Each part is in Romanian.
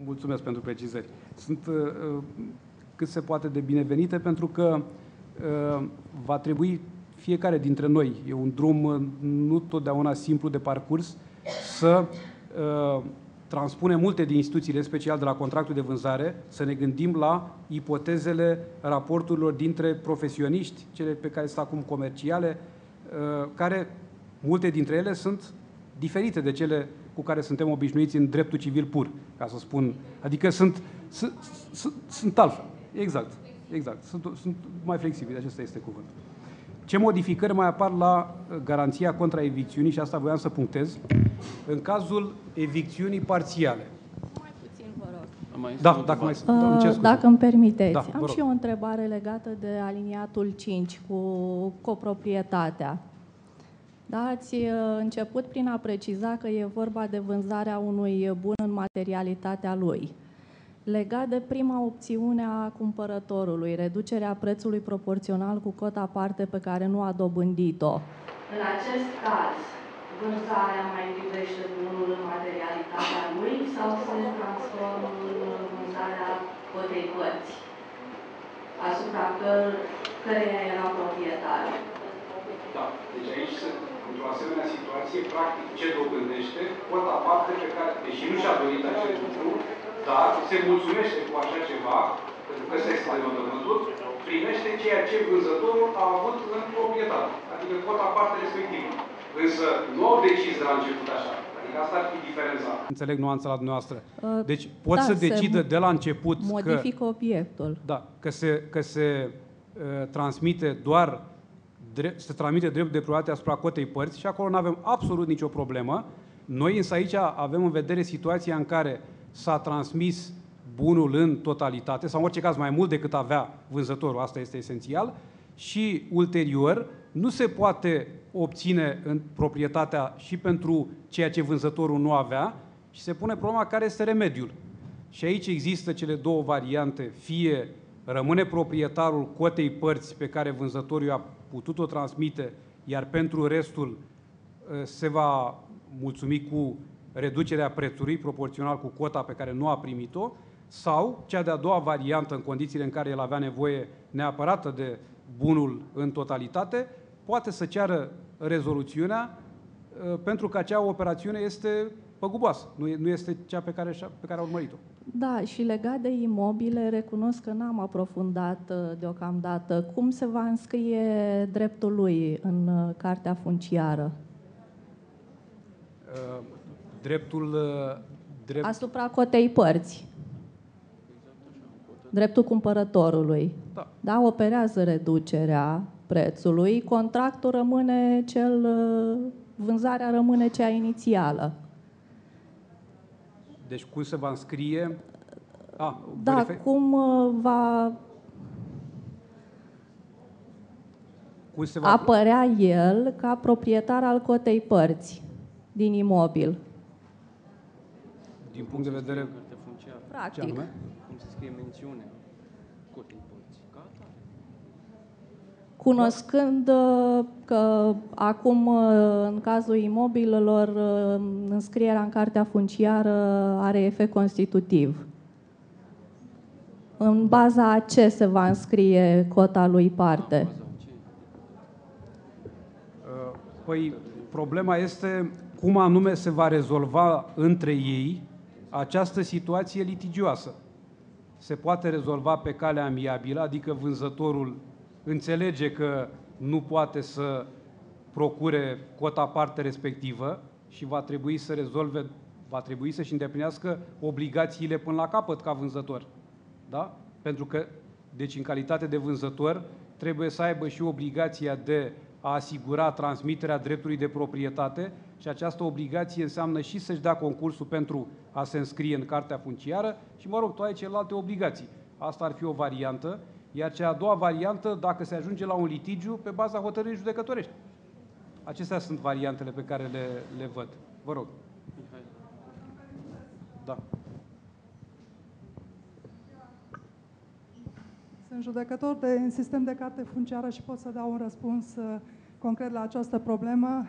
Mulțumesc pentru precizări. Sunt cât se poate de binevenite, pentru că va trebui fiecare dintre noi, e un drum nu totdeauna simplu de parcurs, să transpunem multe din instituțiile, în special de la contractul de vânzare, să ne gândim la ipotezele raporturilor dintre profesioniști, cele pe care sunt acum comerciale, care, multe dintre ele sunt diferite de cele cu care suntem obișnuiți în dreptul civil pur, ca să spun. Adică sunt altfel. Exact. Sunt mai flexibili, acesta este cuvântul. Ce modificări mai apar la garanția contra evicțiunii, și asta voiam să punctez, în cazul evicțiunii parțiale? Mai puțin, vă rog. Dacă îmi permiteți, da, am și eu o întrebare legată de aliniatul 5 cu coproprietatea. Da, ați început prin a preciza că e vorba de vânzarea unui bun în materialitatea lui. Legat de prima opțiune a cumpărătorului, reducerea prețului proporțional cu cota parte pe care nu a dobândit-o. În acest caz, vânzarea mai privește bunul în materialitatea lui sau se transformă în vânzarea cotei părți, asupra căreia era proprietar? Da, deci aici, într-o asemenea situație, practic, ce dobândește cota parte pe care, deși nu și-a dorit acest lucru, dar se mulțumește cu așa ceva, pentru că se este denotământul, primește ceea ce vânzătorul a avut în proprietate, adică cota parte respectivă. Însă nu au decis de la început așa. Adică asta ar fi diferența. Înțeleg nuanța la dumneavoastră. Deci pot să decidă de la început modifică obiectul. Da, că se transmite doar se transmite drept de proprietate asupra cotei părți și acolo nu avem absolut nicio problemă. Noi însă aici avem în vedere situația în care s-a transmis bunul în totalitate, sau în orice caz mai mult decât avea vânzătorul, asta este esențial, și ulterior nu se poate obține în proprietatea și pentru ceea ce vânzătorul nu avea și se pune problema care este remediul. Și aici există cele două variante, fie rămâne proprietarul cotei părți pe care vânzătorul a putut-o transmite, iar pentru restul se va mulțumi cu reducerea prețului proporțional cu cota pe care nu a primit-o, sau cea de-a doua variantă, în condițiile în care el avea nevoie neapărată de bunul în totalitate, poate să ceară rezoluțiunea pentru că acea operațiune este păguboasă, nu este cea pe care a urmărit-o. Da, și legat de imobile, recunosc că n-am aprofundat deocamdată. Cum se va înscrie dreptul lui în cartea funciară? Asupra cotei părți. Dreptul cumpărătorului. Da, operează reducerea prețului, contractul rămâne vânzarea rămâne cea inițială. Deci cum se va înscrie? Cum va apărea el ca proprietar al cotei părți din imobil? Din punct de vedere practic. Cum se scrie mențiunea cotei părți? Cunoscând că acum, în cazul imobilelor, înscrierea în cartea funciară are efect constitutiv. În baza a ce se va înscrie cota lui parte? Păi, problema este cum anume se va rezolva între ei această situație litigioasă. Se poate rezolva pe calea amiabilă, adică vânzătorul înțelege că nu poate să procure cota parte respectivă și va trebui să-și îndeplinească obligațiile până la capăt ca vânzător. Da? Pentru că, deci, în calitate de vânzător, trebuie să aibă și obligația de a asigura transmiterea dreptului de proprietate și această obligație înseamnă și să-și dea concursul pentru a se înscrie în cartea funciară și, mă rog, toate celelalte obligații. Asta ar fi o variantă, iar cea a doua variantă, dacă se ajunge la un litigiu, pe baza hotărârii judecătorești. Acestea sunt variantele pe care le văd. Vă rog. Da. Sunt judecător în sistem de carte funciară și pot să dau un răspuns concret la această problemă.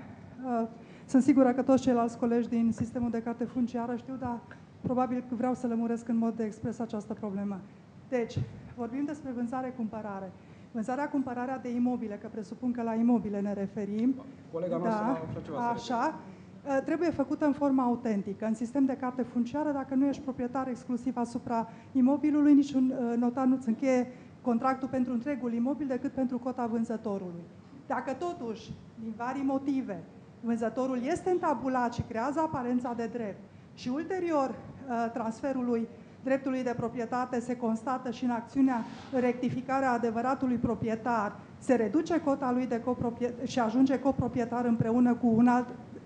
Sunt sigură că toți ceilalți colegi din sistemul de carte funciară știu, dar probabil că vreau să lămuresc în mod de expres această problemă. Deci, vorbim despre vânzare-cumpărare. Vânzarea-cumpărarea de imobile, că presupun că la imobile ne referim. Colega noastră așa ceva. Așa, trebuie făcută în formă autentică, în sistem de carte funciară. Dacă nu ești proprietar exclusiv asupra imobilului, niciun notar nu-ți încheie contractul pentru întregul imobil decât pentru cota vânzătorului. Dacă totuși, din vari motive, vânzătorul este întabulat și creează aparența de drept și ulterior transferului dreptului de proprietate se constată și în acțiunea rectificarea adevăratului proprietar, se reduce cota lui de coproprietar și ajunge coproprietar împreună cu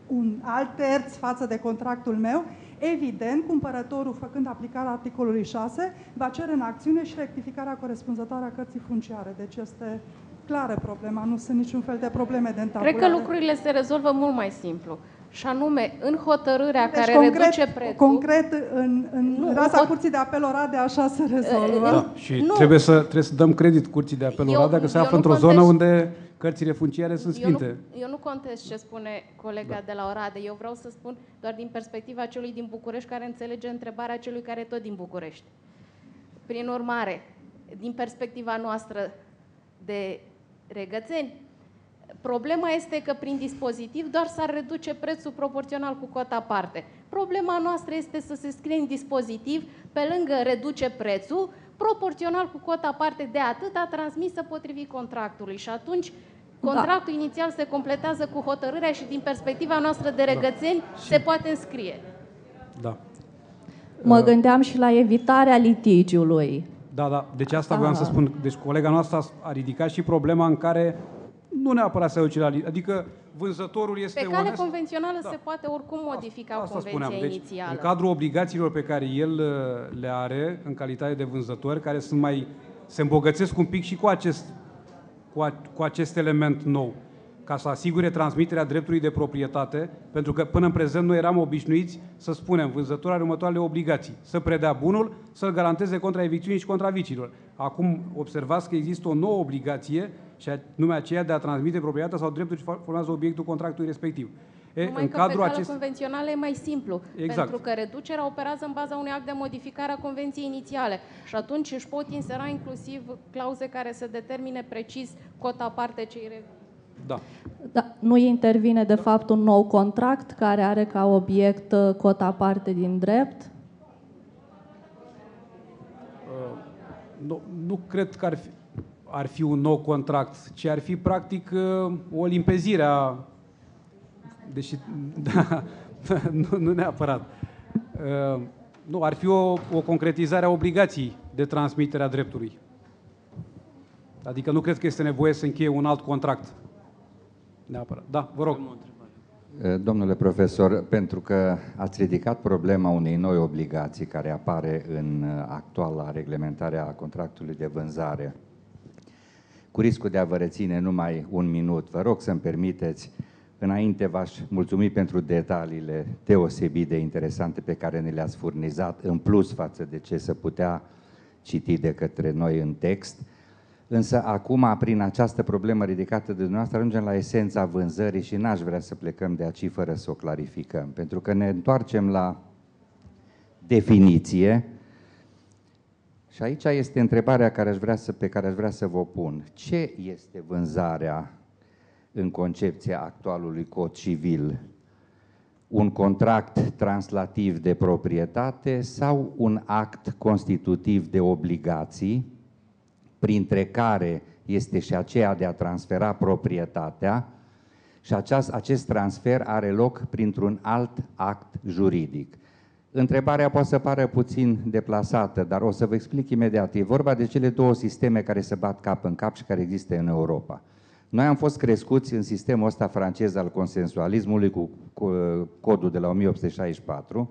un alt terț față de contractul meu, evident, cumpărătorul, făcând aplicarea articolului 6, va cere în acțiune și rectificarea corespunzătoare a cărții funciare. Deci este clară problema, nu sunt niciun fel de probleme de întabulare. Cred că lucrurile se rezolvă mult mai simplu. Și anume, în hotărârea care reduce prețul... Concret, în raza Curții de Apel Oradea, așa se rezolvă. Da, și trebuie să dăm credit Curții de Apel Oradea că se află într-o zonă unde cărțile funciare sunt sfinte. Eu nu contest ce spune colega de la Oradea. Eu vreau să spun doar din perspectiva celui din București care înțelege întrebarea celui care e tot din București. Prin urmare, din perspectiva noastră de regățeni, problema este că prin dispozitiv doar s-ar reduce prețul proporțional cu cota parte. Problema noastră este să se scrie în dispozitiv, pe lângă reduce prețul, proporțional cu cota parte de atâta transmisă potrivit contractului. Și atunci contractul inițial se completează cu hotărârea și din perspectiva noastră de regățeni se poate înscrie. Da. Mă gândeam și la evitarea litigiului. Da. Deci asta vreau să spun. Deci colega noastră a ridicat și problema în care nu neapărat să duce la adică vânzătorul este pe cale onest. convențională se poate oricum modifica convenția inițială. Deci, în cadrul obligațiilor pe care el le are în calitate de vânzător, care se îmbogățesc un pic și cu acest element nou, ca să asigure transmiterea dreptului de proprietate, pentru că până în prezent noi eram obișnuiți să spunem vânzătorul are următoarele obligații: să predea bunul, să-l garanteze contra evicțiunii și contra vicilor. Acum observați că există o nouă obligație, și anume aceea de a transmite proprietatea sau dreptul ce formează obiectul contractului respectiv. Numai că pe cală convențională e mai simplu, exact. Pentru că reducerea operează în baza unui act de modificare a convenției inițiale și atunci își pot insera inclusiv clauze care să determine precis cota parte ce îi Da. Nu intervine, de fapt, un nou contract care are ca obiect cota parte din drept? Nu cred că ar fi un nou contract, ci ar fi, practic, o limpezire a... Deși, nu neapărat. Nu, ar fi o concretizare a obligației de transmitere a dreptului. Adică nu cred că este nevoie să încheie un alt contract. Neapărat. Da, vă rog. Domnule profesor, pentru că ați ridicat problema unei noi obligații care apare în actuala reglementare a contractului de vânzare, cu riscul de a vă reține numai un minut, vă rog să-mi permiteți, înainte v-aș mulțumi pentru detaliile deosebit de interesante pe care ne le-ați furnizat, în plus față de ce se putea citi de către noi în text. Însă acum, prin această problemă ridicată de dumneavoastră, ajungem la esența vânzării și n-aș vrea să plecăm de aici fără să o clarificăm, pentru că ne întoarcem la definiție și aici este întrebarea pe care aș vrea să vă pun. Ce este vânzarea în concepția actualului cod civil? Un contract translativ de proprietate sau un act constitutiv de obligații, printre care este și aceea de a transfera proprietatea și acest transfer are loc printr-un alt act juridic. Întrebarea poate să pară puțin deplasată, dar o să vă explic imediat. E vorba de cele două sisteme care se bat cap în cap și care există în Europa. Noi am fost crescuți în sistemul ăsta francez al consensualismului cu codul de la 1864,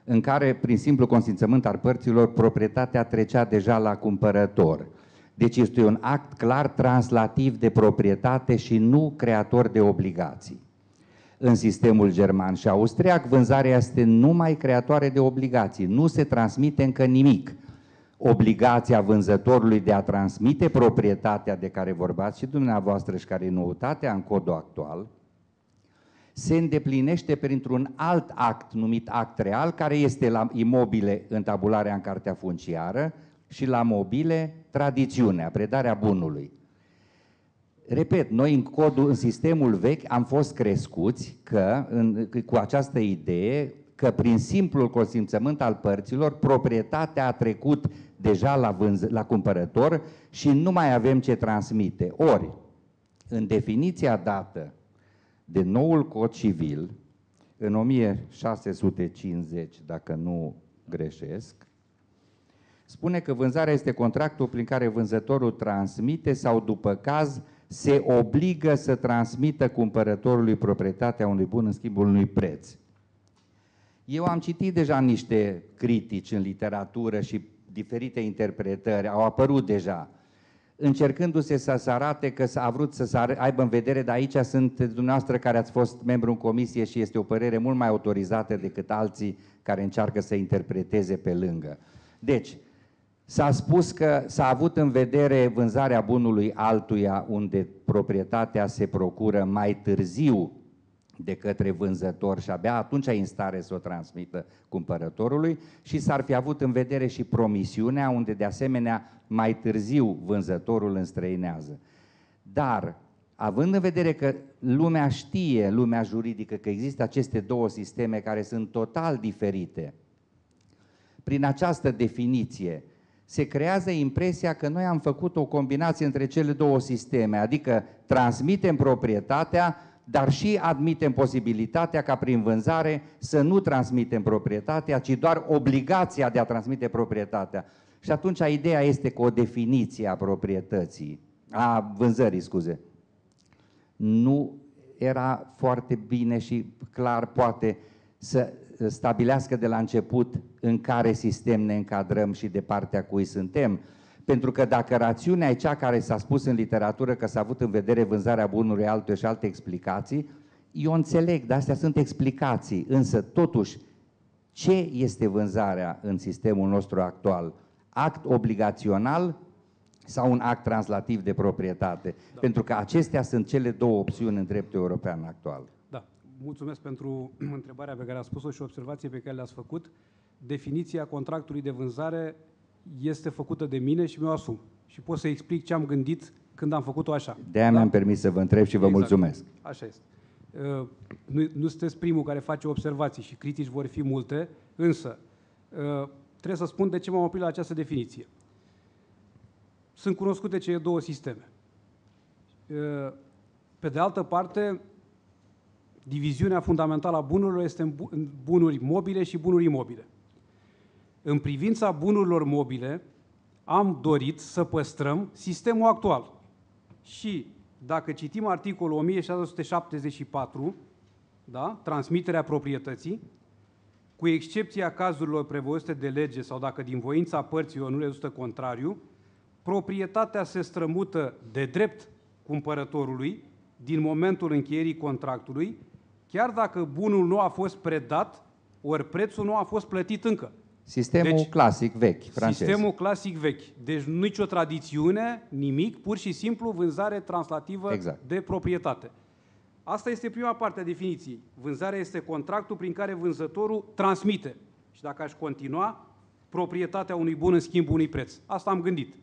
în care, prin simplu consimțământ al părților, proprietatea trecea deja la cumpărător. Deci este un act clar translativ de proprietate și nu creator de obligații. În sistemul german și austriac, vânzarea este numai creatoare de obligații, nu se transmite încă nimic. Obligația vânzătorului de a transmite proprietatea de care vorbați și dumneavoastră și care e noutatea în codul actual, se îndeplinește printr-un alt act numit act real, care este la imobile întabularea în cartea funciară și la mobile tradițiunea, predarea bunului. Repet, noi în sistemul vechi am fost crescuți cu această idee că prin simplul consimțământ al părților, proprietatea a trecut deja la cumpărător și nu mai avem ce transmite. Ori, în definiția dată de noul Cod Civil, în 1650, dacă nu greșesc, spune că vânzarea este contractul prin care vânzătorul transmite sau, după caz, se obligă să transmită cumpărătorului proprietatea unui bun în schimbul unui preț. Eu am citit deja niște critici în literatură și diferite interpretări, au apărut deja, încercându-se să arate că a vrut să aibă în vedere, dar aici sunt dumneavoastră care ați fost membru în comisie și este o părere mult mai autorizată decât alții care încearcă să interpreteze pe lângă. Deci, s-a spus că s-a avut în vedere vânzarea bunului altuia unde proprietatea se procură mai târziu de către vânzător și abia atunci e în stare să o transmită cumpărătorului, și s-ar fi avut în vedere și promisiunea unde de asemenea mai târziu vânzătorul înstrăinează. Dar, având în vedere că lumea știe, lumea juridică, că există aceste două sisteme care sunt total diferite, prin această definiție se creează impresia că noi am făcut o combinație între cele două sisteme, adică transmitem proprietatea, dar și admitem posibilitatea ca prin vânzare să nu transmitem proprietatea, ci doar obligația de a transmite proprietatea. Și atunci ideea este că o definiție a proprietății, a vânzării, scuze, nu era foarte bine și clar poate să stabilească de la început în care sistem ne încadrăm și de partea cui suntem. Pentru că dacă rațiunea e cea care s-a spus în literatură că s-a avut în vedere vânzarea bunului altuia și alte explicații, eu înțeleg, dar astea sunt explicații, însă totuși ce este vânzarea în sistemul nostru actual? Act obligațional sau un act translativ de proprietate? Da. Pentru că acestea sunt cele două opțiuni în dreptul european actual. Da, mulțumesc pentru întrebarea pe care a spus-o și observație pe care le-ați făcut. Definiția contractului de vânzare este făcută de mine și mi-o asum. Și pot să explic ce am gândit când am făcut-o așa. De-aia mi-am permis să vă întreb și vă mulțumesc. Așa este. Nu sunteți primul care face observații și critici vor fi multe, însă trebuie să spun de ce m-am oprit la această definiție. Sunt cunoscute cele două sisteme. Pe de altă parte, diviziunea fundamentală a bunurilor este în bunuri mobile și bunuri imobile. În privința bunurilor mobile, am dorit să păstrăm sistemul actual. Și dacă citim articolul 1674, da, transmiterea proprietății, cu excepția cazurilor prevăzute de lege sau dacă din voința părților nu rezultă contrariu, proprietatea se strămută de drept cumpărătorului din momentul încheierii contractului, chiar dacă bunul nu a fost predat, ori prețul nu a fost plătit încă. Sistemul clasic vechi, francez. Sistemul clasic vechi. Deci nicio tradițiune, nimic, pur și simplu vânzare translativă de proprietate. Asta este prima parte a definiției. Vânzarea este contractul prin care vânzătorul transmite. Și dacă aș continua, proprietatea unui bun în schimb unui preț. Asta am gândit.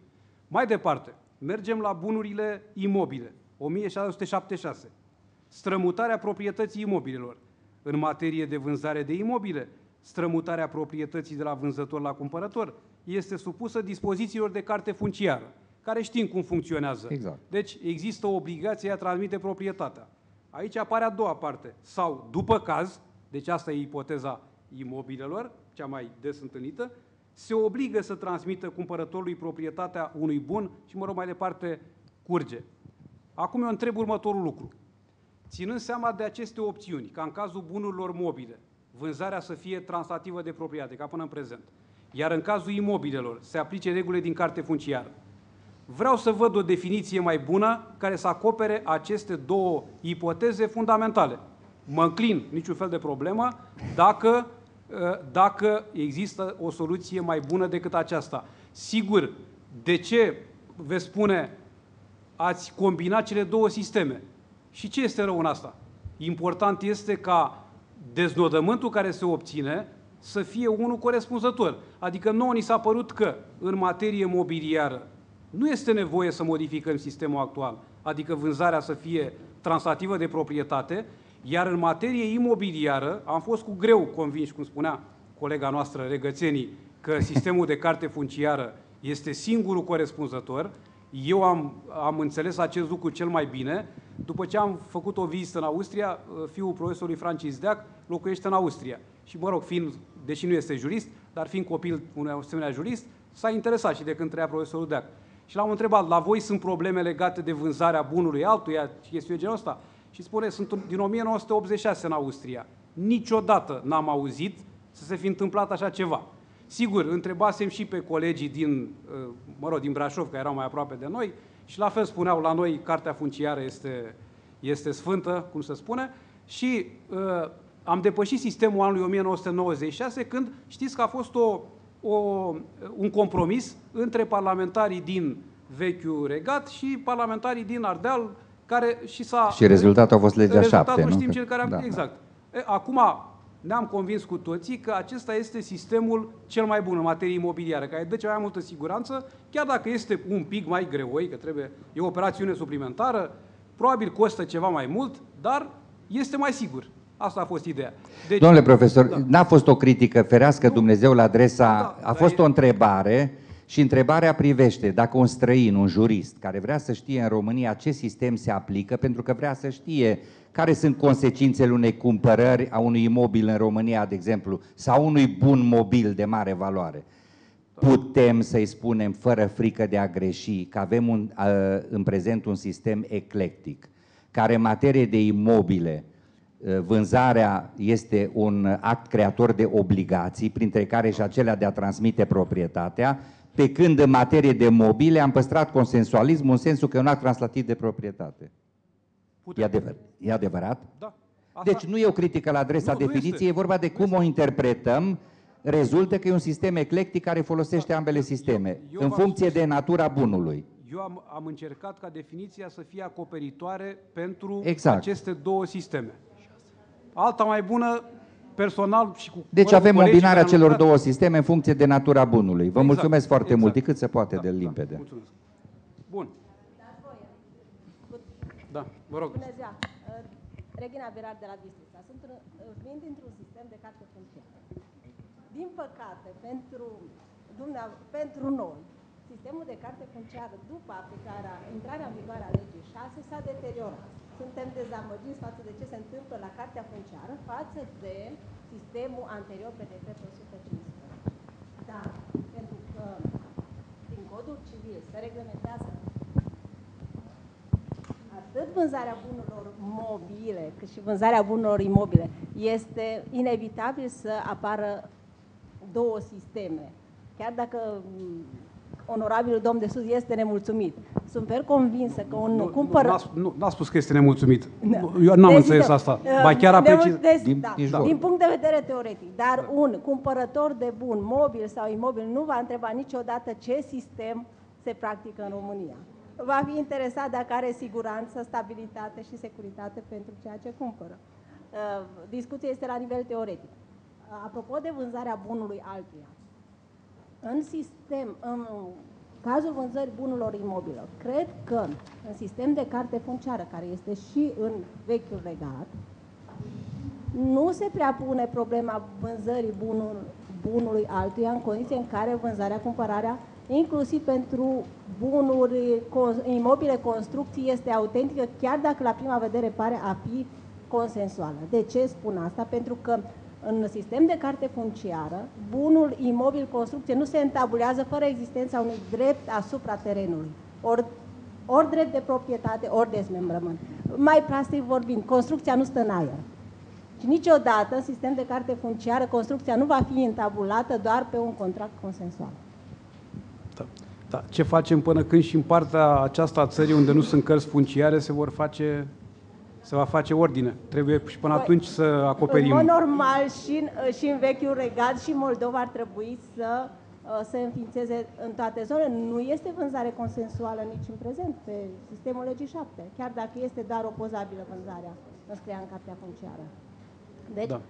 Mai departe, mergem la bunurile imobile. 1676. Strămutarea proprietății imobilelor. În materie de vânzare de imobile, strămutarea proprietății de la vânzător la cumpărător este supusă dispozițiilor de carte funciară, care știm cum funcționează. Exact. Deci există o obligație de a transmite proprietatea. Aici apare a doua parte. Sau, după caz, deci asta e ipoteza imobilelor, cea mai des întâlnită, se obligă să transmită cumpărătorului proprietatea unui bun și, mă rog, mai departe, curge. Acum eu întreb următorul lucru. Ținând seama de aceste opțiuni, ca în cazul bunurilor mobile, vânzarea să fie translativă de proprietate, ca până în prezent, iar în cazul imobilelor se aplice regulile din carte funciară, vreau să văd o definiție mai bună care să acopere aceste două ipoteze fundamentale. Mă înclin, niciun fel de problemă, dacă există o soluție mai bună decât aceasta. Sigur, de ce, veți spune, ați combinat cele două sisteme? Și ce este rău în asta? Important este ca deznodământul care se obține să fie unul corespunzător. Adică nouă ni s-a părut că în materie mobiliară nu este nevoie să modificăm sistemul actual, adică vânzarea să fie translativă de proprietate, iar în materie imobiliară am fost cu greu convinși, cum spunea colega noastră Regățenii, că sistemul de carte funciară este singurul corespunzător. Eu am înțeles acest lucru cel mai bine după ce am făcut o vizită în Austria. Fiul profesorului Francis Deac locuiește în Austria și, mă rog, deși nu este jurist, dar fiind copil unui asemenea jurist, s-a interesat și de când trăia profesorul Deac. Și l-am întrebat, la voi sunt probleme legate de vânzarea bunului altuia, chestiuni genul ăsta? Și spune, sunt din 1986 în Austria. Niciodată n-am auzit să se fi întâmplat așa ceva. Sigur, întrebasem și pe colegii din Brașov, care erau mai aproape de noi, și la fel spuneau, la noi cartea funciară este sfântă, cum se spune, și am depășit sistemul anului 1996, când știți că a fost un compromis între parlamentarii din vechiul regat și parlamentarii din Ardeal, care și rezultatul a fost legea 7, rezultatul nu? știm cel care Da. exact. Acum ne-am convins cu toții că acesta este sistemul cel mai bun în materie imobiliară, care dă cea mai multă siguranță, chiar dacă este un pic mai greoi, că e o operațiune suplimentară, probabil costă ceva mai mult, dar este mai sigur. Asta a fost ideea. Deci, domnule profesor, n-a fost o critică, ferească Dumnezeu, la adresa... a fost o întrebare și întrebarea privește dacă un străin, un jurist, care vrea să știe în România ce sistem se aplică, pentru că vrea să știe care sunt consecințele unei cumpărări a unui imobil în România, de exemplu, sau unui bun mobil de mare valoare. Putem să-i spunem fără frică de a greși că avem în prezent un sistem eclectic, care în materie de imobile, vânzarea este un act creator de obligații, printre care și acelea de a transmite proprietatea, pe când în materie de mobile am păstrat consensualismul în sensul că e un act translativ de proprietate. E adevărat? Da. Deci nu e o critică la adresa definiției, e vorba de cum o interpretăm. Rezultă că e un sistem eclectic care folosește ambele sisteme, în funcție de natura bunului. Eu am încercat ca definiția să fie acoperitoare pentru Exact. aceste două sisteme. Alta mai bună, personal și cu... Deci avem combinarea celor două sisteme în funcție de natura bunului. Vă mulțumesc foarte mult, cât se poate de limpede. Mulțumesc. Bun. Da, vă rog. Bună ziua. Regina Berar de la Bistrița. Vin dintr-un sistem de carte funciară. Din păcate, pentru noi, sistemul de carte funciară, după intrarea în vigoare a legii 6, s-a deteriorat. Suntem dezamăgiți față de ce se întâmplă la cartea funciară, față de sistemul anterior pe decret 115. Dar, pentru că din codul civil se reglementează atât vânzarea bunurilor mobile, cât și vânzarea bunurilor imobile, este inevitabil să apară două sisteme. Chiar dacă onorabilul domn de sus este nemulțumit. Sunt per convinsă că un cumpărător... Nu, n-a spus că este nemulțumit. Eu n-am înțeles asta. Ba chiar apreciez... Din punct de vedere teoretic. Dar un cumpărător de bun mobil sau imobil nu va întreba niciodată ce sistem se practică în România. Va fi interesat dacă are siguranță, stabilitate și securitate pentru ceea ce cumpără. Discuția este la nivel teoretic. Apropo de vânzarea bunului altuia, în cazul vânzării bunurilor imobile, cred că în sistem de carte funciară, care este și în vechiul regat, nu se prea pune problema vânzării bunului altuia în condiții în care vânzarea, cumpărarea, inclusiv pentru bunuri imobile, construcții, este autentică, chiar dacă la prima vedere pare a fi consensuală. De ce spun asta? Pentru că în sistem de carte funciară, bunul imobil, construcție, nu se întabulează fără existența unui drept asupra terenului. Ori drept de proprietate, ori dezmembrământ. Mai practic vorbind, construcția nu stă în aer. Și niciodată, în sistem de carte funciară, construcția nu va fi întabulată doar pe un contract consensual. Da. Ce facem până când și în partea aceasta a țării unde nu sunt cărți funciare se va face ordine. Trebuie și până atunci să acoperim. În mod normal și în vechiul regat și Moldova ar trebui să se înființeze în toate zonele. Nu este vânzare consensuală nici în prezent pe sistemul legii 7, chiar dacă este doar opozabilă vânzarea înscria în cartea funciară. Deci, Da.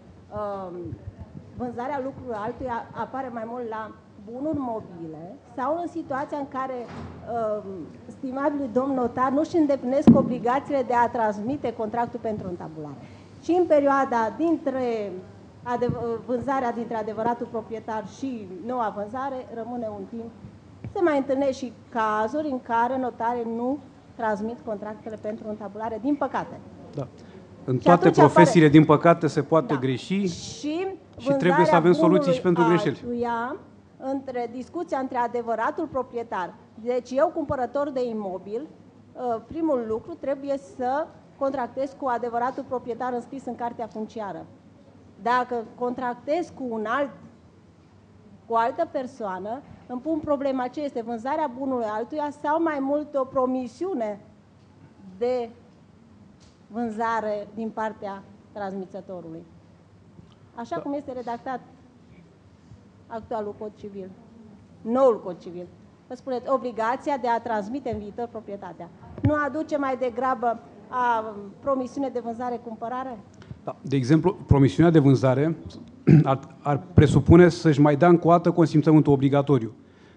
Vânzarea lucrurilor altuia apare mai mult la bunuri mobile sau în situația în care stimabilul domn notar nu își îndeplinesc obligațiile de a transmite contractul pentru întabulare. Și în perioada dintre vânzarea dintre adevăratul proprietar și noua vânzare rămâne un timp. Se mai întâlnesc și cazuri în care notarii nu transmit contractele pentru întabulare, din păcate. Da. În toate profesiile, din păcate, se poate greși și trebuie să avem soluții și pentru greșeli. Discuția între adevăratul proprietar. Deci eu, cumpărător de imobil, primul lucru trebuie să contractez cu adevăratul proprietar înscris în cartea funciară. Dacă contractez cu o altă persoană, îmi pun problema ce este vânzarea bunului altuia sau mai mult o promisiune de vânzare din partea transmițătorului. Așa cum este redactat actualul Cod Civil, noul Cod Civil. Vă spuneți, obligația de a transmite în viitor proprietatea. Nu aduce mai degrabă promisiune de vânzare-cumpărare? Da. De exemplu, promisiunea de vânzare ar presupune să-și mai dea încă o dată consimțământul obligatoriu.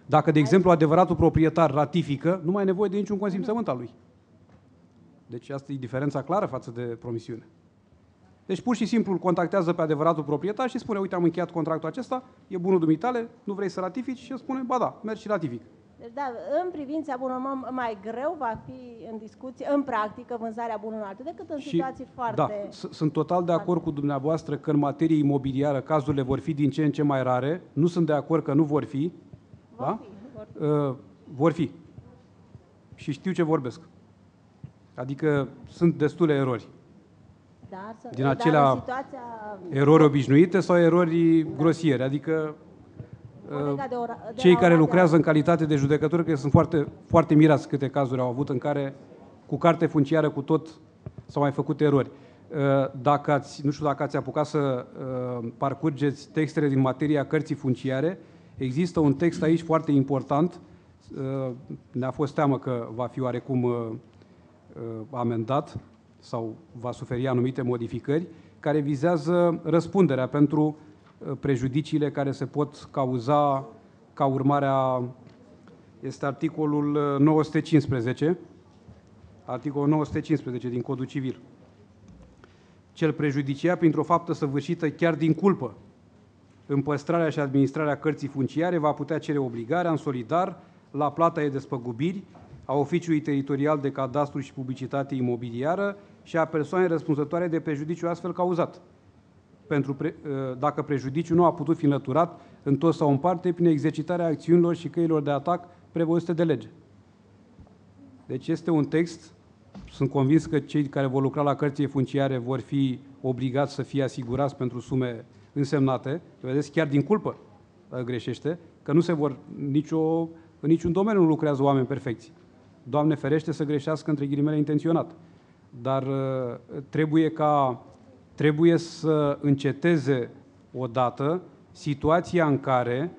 Dacă, de exemplu, adevăratul proprietar ratifică, nu mai e nevoie de niciun consimțământ al lui. Deci asta e diferența clară față de promisiune. Deci pur și simplu îl contactează pe adevăratul proprietar și spune, uite, am încheiat contractul acesta, e bunul dumitale, nu vrei să ratifici? Și el spune, ba da, mergi și ratific. Deci, da, în privința bunului mai greu va fi în discuție, în practică, vânzarea bunului altul, decât în situații foarte... Da, sunt total de acord cu dumneavoastră că în materie imobiliară cazurile vor fi din ce în ce mai rare. Nu sunt de acord că nu vor fi. Vor fi. Și știu ce vorbesc. Adică sunt destule erori. Din acelea erori obișnuite sau erori grosiere. Adică cei care lucrează în calitate de judecători, că sunt foarte, foarte mirați câte cazuri au avut în care cu carte funciară, cu tot, s-au mai făcut erori. Nu știu dacă ați apucat să parcurgeți textele din materia cărții funciare, există un text aici foarte important, ne-a fost teamă că va fi oarecum amendat sau va suferi anumite modificări, care vizează răspunderea pentru prejudiciile care se pot cauza ca urmare a... Este articolul 915, articolul 915 din Codul Civil. Cel prejudiciat printr-o faptă săvârșită chiar din culpă în păstrarea și administrarea cărții funciare va putea cere obligarea în solidar la plata de despăgubiri a Oficiului Teritorial de Cadastru și Publicitate Imobiliară și a persoanei răspunzătoare de prejudiciu astfel cauzat, dacă prejudiciul nu a putut fi înlăturat în tot sau în parte prin exercitarea acțiunilor și căilor de atac prevăzute de lege. Deci este un text, sunt convins că cei care vor lucra la cărțile funciare vor fi obligați să fie asigurați pentru sume însemnate. Vedeți, chiar din culpă greșește, că nu se vor în niciun domeniu nu lucrează oameni perfecți. Doamne ferește să greșească între ghilimele intenționat. Dar trebuie să înceteze odată situația în care,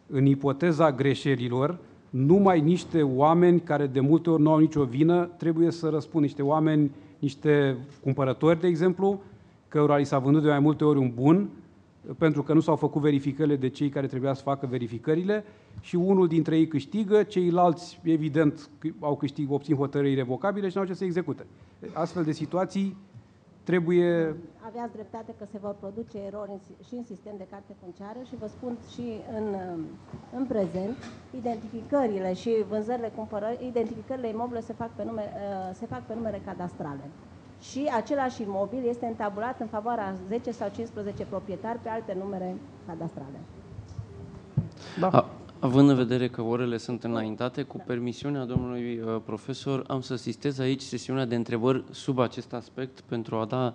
în ipoteza greșelilor, numai niște oameni care de multe ori nu au nicio vină trebuie să răspundă, niște cumpărători, de exemplu, cărora li s-a vândut de mai multe ori un bun, pentru că nu s-au făcut verificările de cei care trebuia să facă verificările și unul dintre ei câștigă, ceilalți, evident, obțin hotărâri irevocabile și n-au ce să execute. Astfel de situații trebuie... Aveați dreptate că se vor produce erori și în sistem de carte funciară și vă spun și în prezent, identificările și vânzările, identificările imobile se fac pe numere cadastrale. Și același imobil este întabulat în favoarea 10 sau 15 proprietari pe alte numere cadastrale. Da. Având în vedere că orele sunt înaintate, cu permisiunea domnului profesor, am să asistez aici sesiunea de întrebări sub acest aspect pentru a da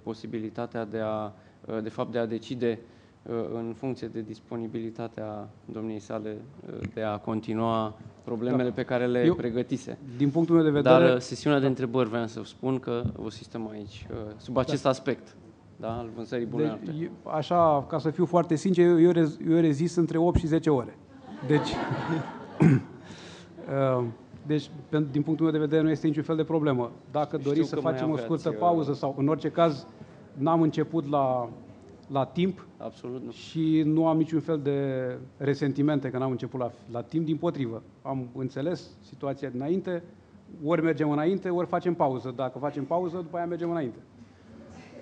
posibilitatea de a decide în funcție de disponibilitatea domniei sale de a continua problemele pe care le pregătise. Din punctul meu de vedere... Dar sesiunea de întrebări vreau să spun că o sistem aici sub acest aspect. Da, al vânzării bunei. Așa, ca să fiu foarte sincer, eu rezist între 8 și 10 ore. Deci, Deci, din punctul meu de vedere, nu este niciun fel de problemă. Dacă doriți să facem o scurtă pauză sau, în orice caz, n-am început la timp. Absolut nu. Și nu am niciun fel de resentimente că n-am început la timp, dimpotrivă. Am înțeles situația dinainte, ori mergem înainte, ori facem pauză. Dacă facem pauză, după aia mergem înainte.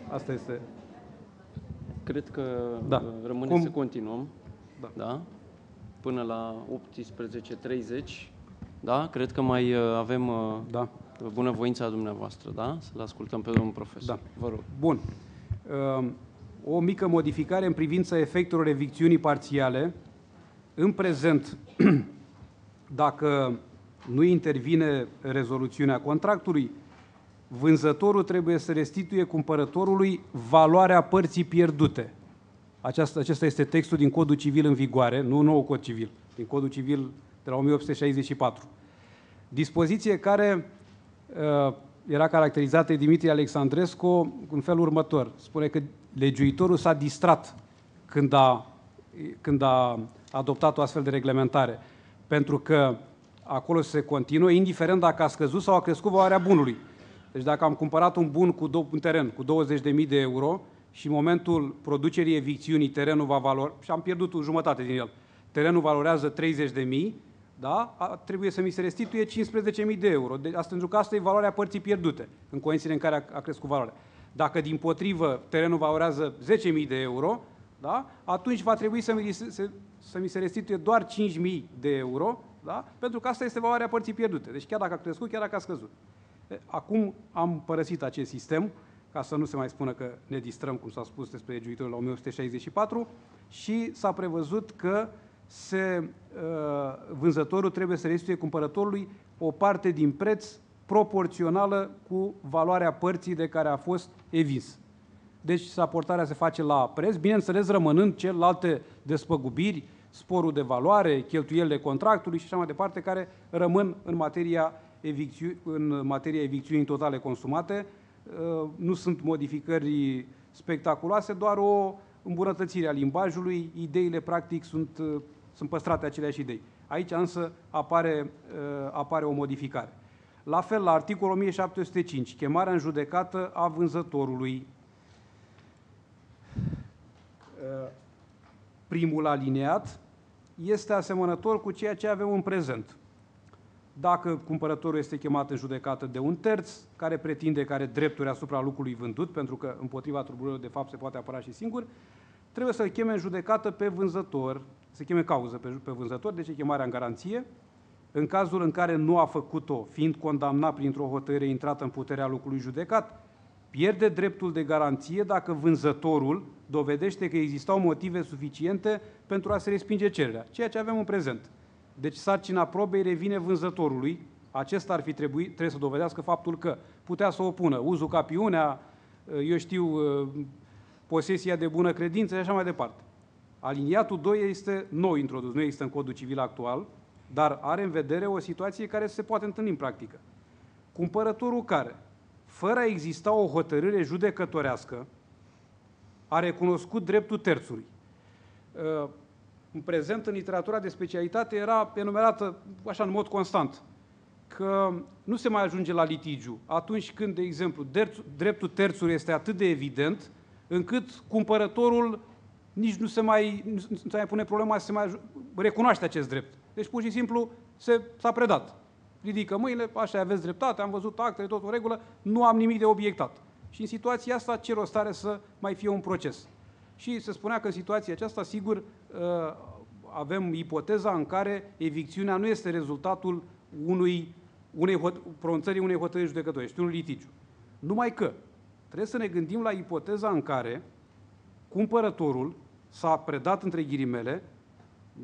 Asta este. Cred că rămâne să continuăm. Da? Până la 18:30. Da? Cred că mai avem bunăvoința dumneavoastră, da? Să-l ascultăm pe domnul profesor. Da. Vă rog. Bun. O mică modificare în privința efectelor evicțiunii parțiale. În prezent, dacă nu intervine rezoluțiunea contractului, vânzătorul trebuie să restituie cumpărătorului valoarea părții pierdute. Acesta este textul din Codul Civil în vigoare, nu nou Cod Civil, din Codul Civil de la 1864. Dispoziție care era caracterizată de Dimitrie Alexandrescu în felul următor. Spune că legiuitorul s-a distrat când a adoptat o astfel de reglementare, pentru că acolo se continuă, indiferent dacă a scăzut sau a crescut valoarea bunului. Deci dacă am cumpărat un teren cu 20.000 de euro și în momentul producerii evicțiunii terenul va valora, și am pierdut o jumătate din el, terenul valorează 30.000, da? Trebuie să mi se restituie 15.000 de euro. Asta pentru că asta e valoarea părții pierdute, în condițiile în care a crescut valoarea. Dacă, dimpotrivă, terenul valorează 10.000 de euro, da? Atunci va trebui să mi se restituie doar 5.000 de euro, da? Pentru că asta este valoarea părții pierdute. Deci chiar dacă a crescut, chiar dacă a scăzut. Acum am părăsit acest sistem, ca să nu se mai spună că ne distrăm, cum s-a spus despre legiuitorul la 1864, și s-a prevăzut că vânzătorul trebuie să restituie cumpărătorului o parte din preț proporțională cu valoarea părții de care a fost evins. Deci aportarea se face la preț, bineînțeles rămânând celelalte despăgubiri, sporul de valoare, cheltuielile contractului și așa mai departe, care rămân în materia evicțiunii totale consumate. Nu sunt modificări spectaculoase, doar o îmbunătățire a limbajului, ideile practic sunt păstrate aceleași idei. Aici însă apare o modificare. La fel, la articolul 1705, chemarea în judecată a vânzătorului. Primul alineat este asemănător cu ceea ce avem în prezent. Dacă cumpărătorul este chemat în judecată de un terț, care pretinde că are drepturi asupra lucrului vândut, pentru că împotriva tulburărilor de fapt se poate apăra și singur, trebuie să-l cheme în judecată pe vânzător, să cheme cauză pe vânzător, deci chemarea în garanție, în cazul în care nu a făcut-o, fiind condamnat printr-o hotărâre intrată în puterea lucrului judecat, pierde dreptul de garanție dacă vânzătorul dovedește că existau motive suficiente pentru a se respinge cererea, ceea ce avem în prezent. Deci sarcina probei revine vânzătorului, acesta trebuie să dovedească faptul că putea să opună uzucapiunea, posesia de bună credință și așa mai departe. Aliniatul 2 este nou introdus, nu există în Codul Civil actual, dar are în vedere o situație care se poate întâlni în practică. Cumpărătorul care, fără a exista o hotărâre judecătorească, a recunoscut dreptul terțului. În prezent, în literatura de specialitate, era enumerată așa în mod constant că nu se mai ajunge la litigiu atunci când, de exemplu, dreptul terțului este atât de evident încât cumpărătorul nici nu se mai pune problema să se mai recunoaște acest drept. Deci, pur și simplu, s-a predat. Ridică mâinile, așa aveți dreptate, am văzut actele, tot în regulă, nu am nimic de obiectat. Și în situația asta, ce rost are să mai fie un proces? Și se spunea că în situația aceasta, sigur, avem ipoteza în care evicțiunea nu este rezultatul pronunțării unei hotărâri judecătorești, unui litigiu. Numai că trebuie să ne gândim la ipoteza în care cumpărătorul s-a predat, între ghilimele,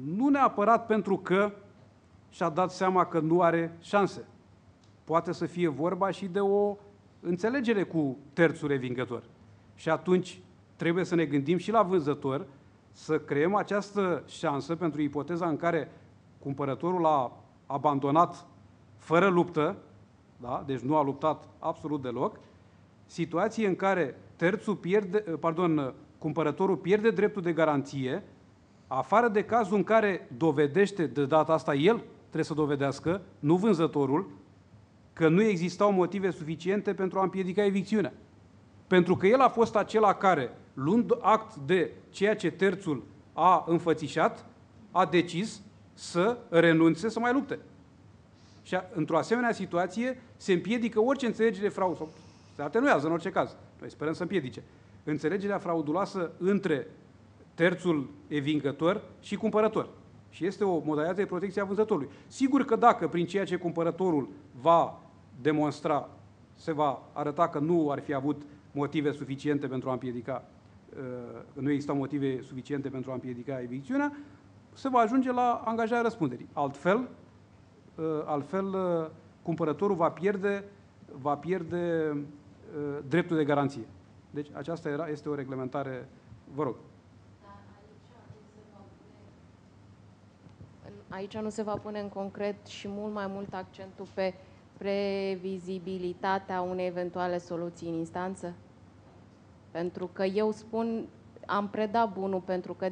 nu neapărat pentru că și-a dat seama că nu are șanse. Poate să fie vorba și de o înțelegere cu terțul revingător. Și atunci trebuie să ne gândim și la vânzător să creăm această șansă pentru ipoteza în care cumpărătorul a abandonat fără luptă, da? Deci nu a luptat absolut deloc, situație în care cumpărătorul pierde dreptul de garanție, afară de cazul în care dovedește de data asta el trebuie să dovedească, nu vânzătorul, că nu existau motive suficiente pentru a împiedica evicțiunea. Pentru că el a fost acela care, luând act de ceea ce terțul a înfățișat, a decis să renunțe să mai lupte. Și într-o asemenea situație se împiedică orice înțelegere frauduloasă, se atenuează în orice caz. Noi sperăm să împiedice. Înțelegerea frauduloasă între terțul evingător și cumpărător. Și este o modalitate de protecție a vânzătorului. Sigur că dacă prin ceea ce cumpărătorul va demonstra, se va arăta că nu ar fi avut motive suficiente pentru a împiedica, nu existau motive suficiente pentru a împiedica evicțiunea, se va ajunge la angajarea răspunderii. Altfel, cumpărătorul va pierde dreptul de garanție. Deci aceasta este o reglementare, vă rog. Aici nu se va pune în concret și mult mai mult accentul pe previzibilitatea unei eventuale soluții în instanță? Pentru că eu spun, am predat bunul pentru că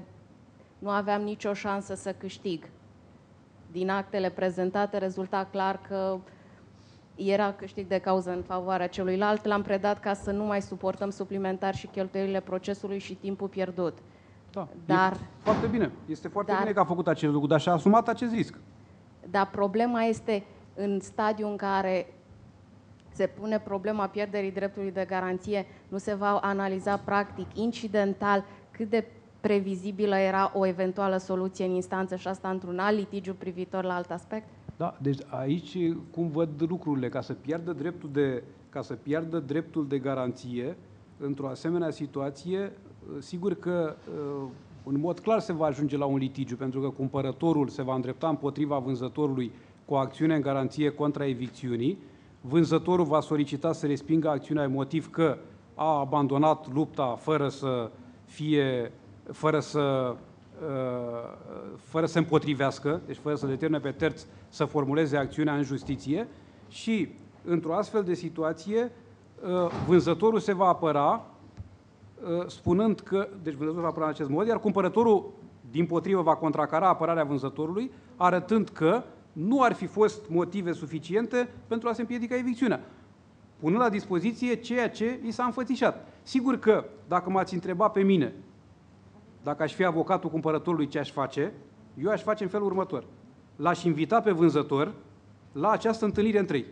nu aveam nicio șansă să câștig. Din actele prezentate rezulta clar că era câștig de cauză în favoarea celuilalt. L-am predat ca să nu mai suportăm suplimentar și cheltuielile procesului și timpul pierdut. Da, dar, foarte bine. Este foarte bine că a făcut acest lucru, dar și-a asumat acest risc. Dar problema este în stadiul în care se pune problema pierderii dreptului de garanție, nu se va analiza practic, incidental, cât de previzibilă era o eventuală soluție în instanță și asta într-un alt litigiu privitor la alt aspect? Da, deci aici cum văd lucrurile, ca să piardă dreptul de garanție într-o asemenea situație, sigur că în mod clar se va ajunge la un litigiu, pentru că cumpărătorul se va îndrepta împotriva vânzătorului cu o acțiune în garanție contra evicțiunii, vânzătorul va solicita să respingă acțiunea în motiv că a abandonat lupta fără să împotrivească, deci fără să determine pe terț să formuleze acțiunea în justiție și într-o astfel de situație vânzătorul se va apăra spunând că, deci vânzătorul va apăra în acest mod, iar cumpărătorul dimpotrivă va contracara apărarea vânzătorului, arătând că nu ar fi fost motive suficiente pentru a se împiedica evicțiunea, punând la dispoziție ceea ce i s-a înfățișat. Sigur că, dacă m-ați întrebat pe mine, dacă aș fi avocatul cumpărătorului, ce aș face, eu aș face în felul următor. L-aș invita pe vânzător la această întâlnire în trei.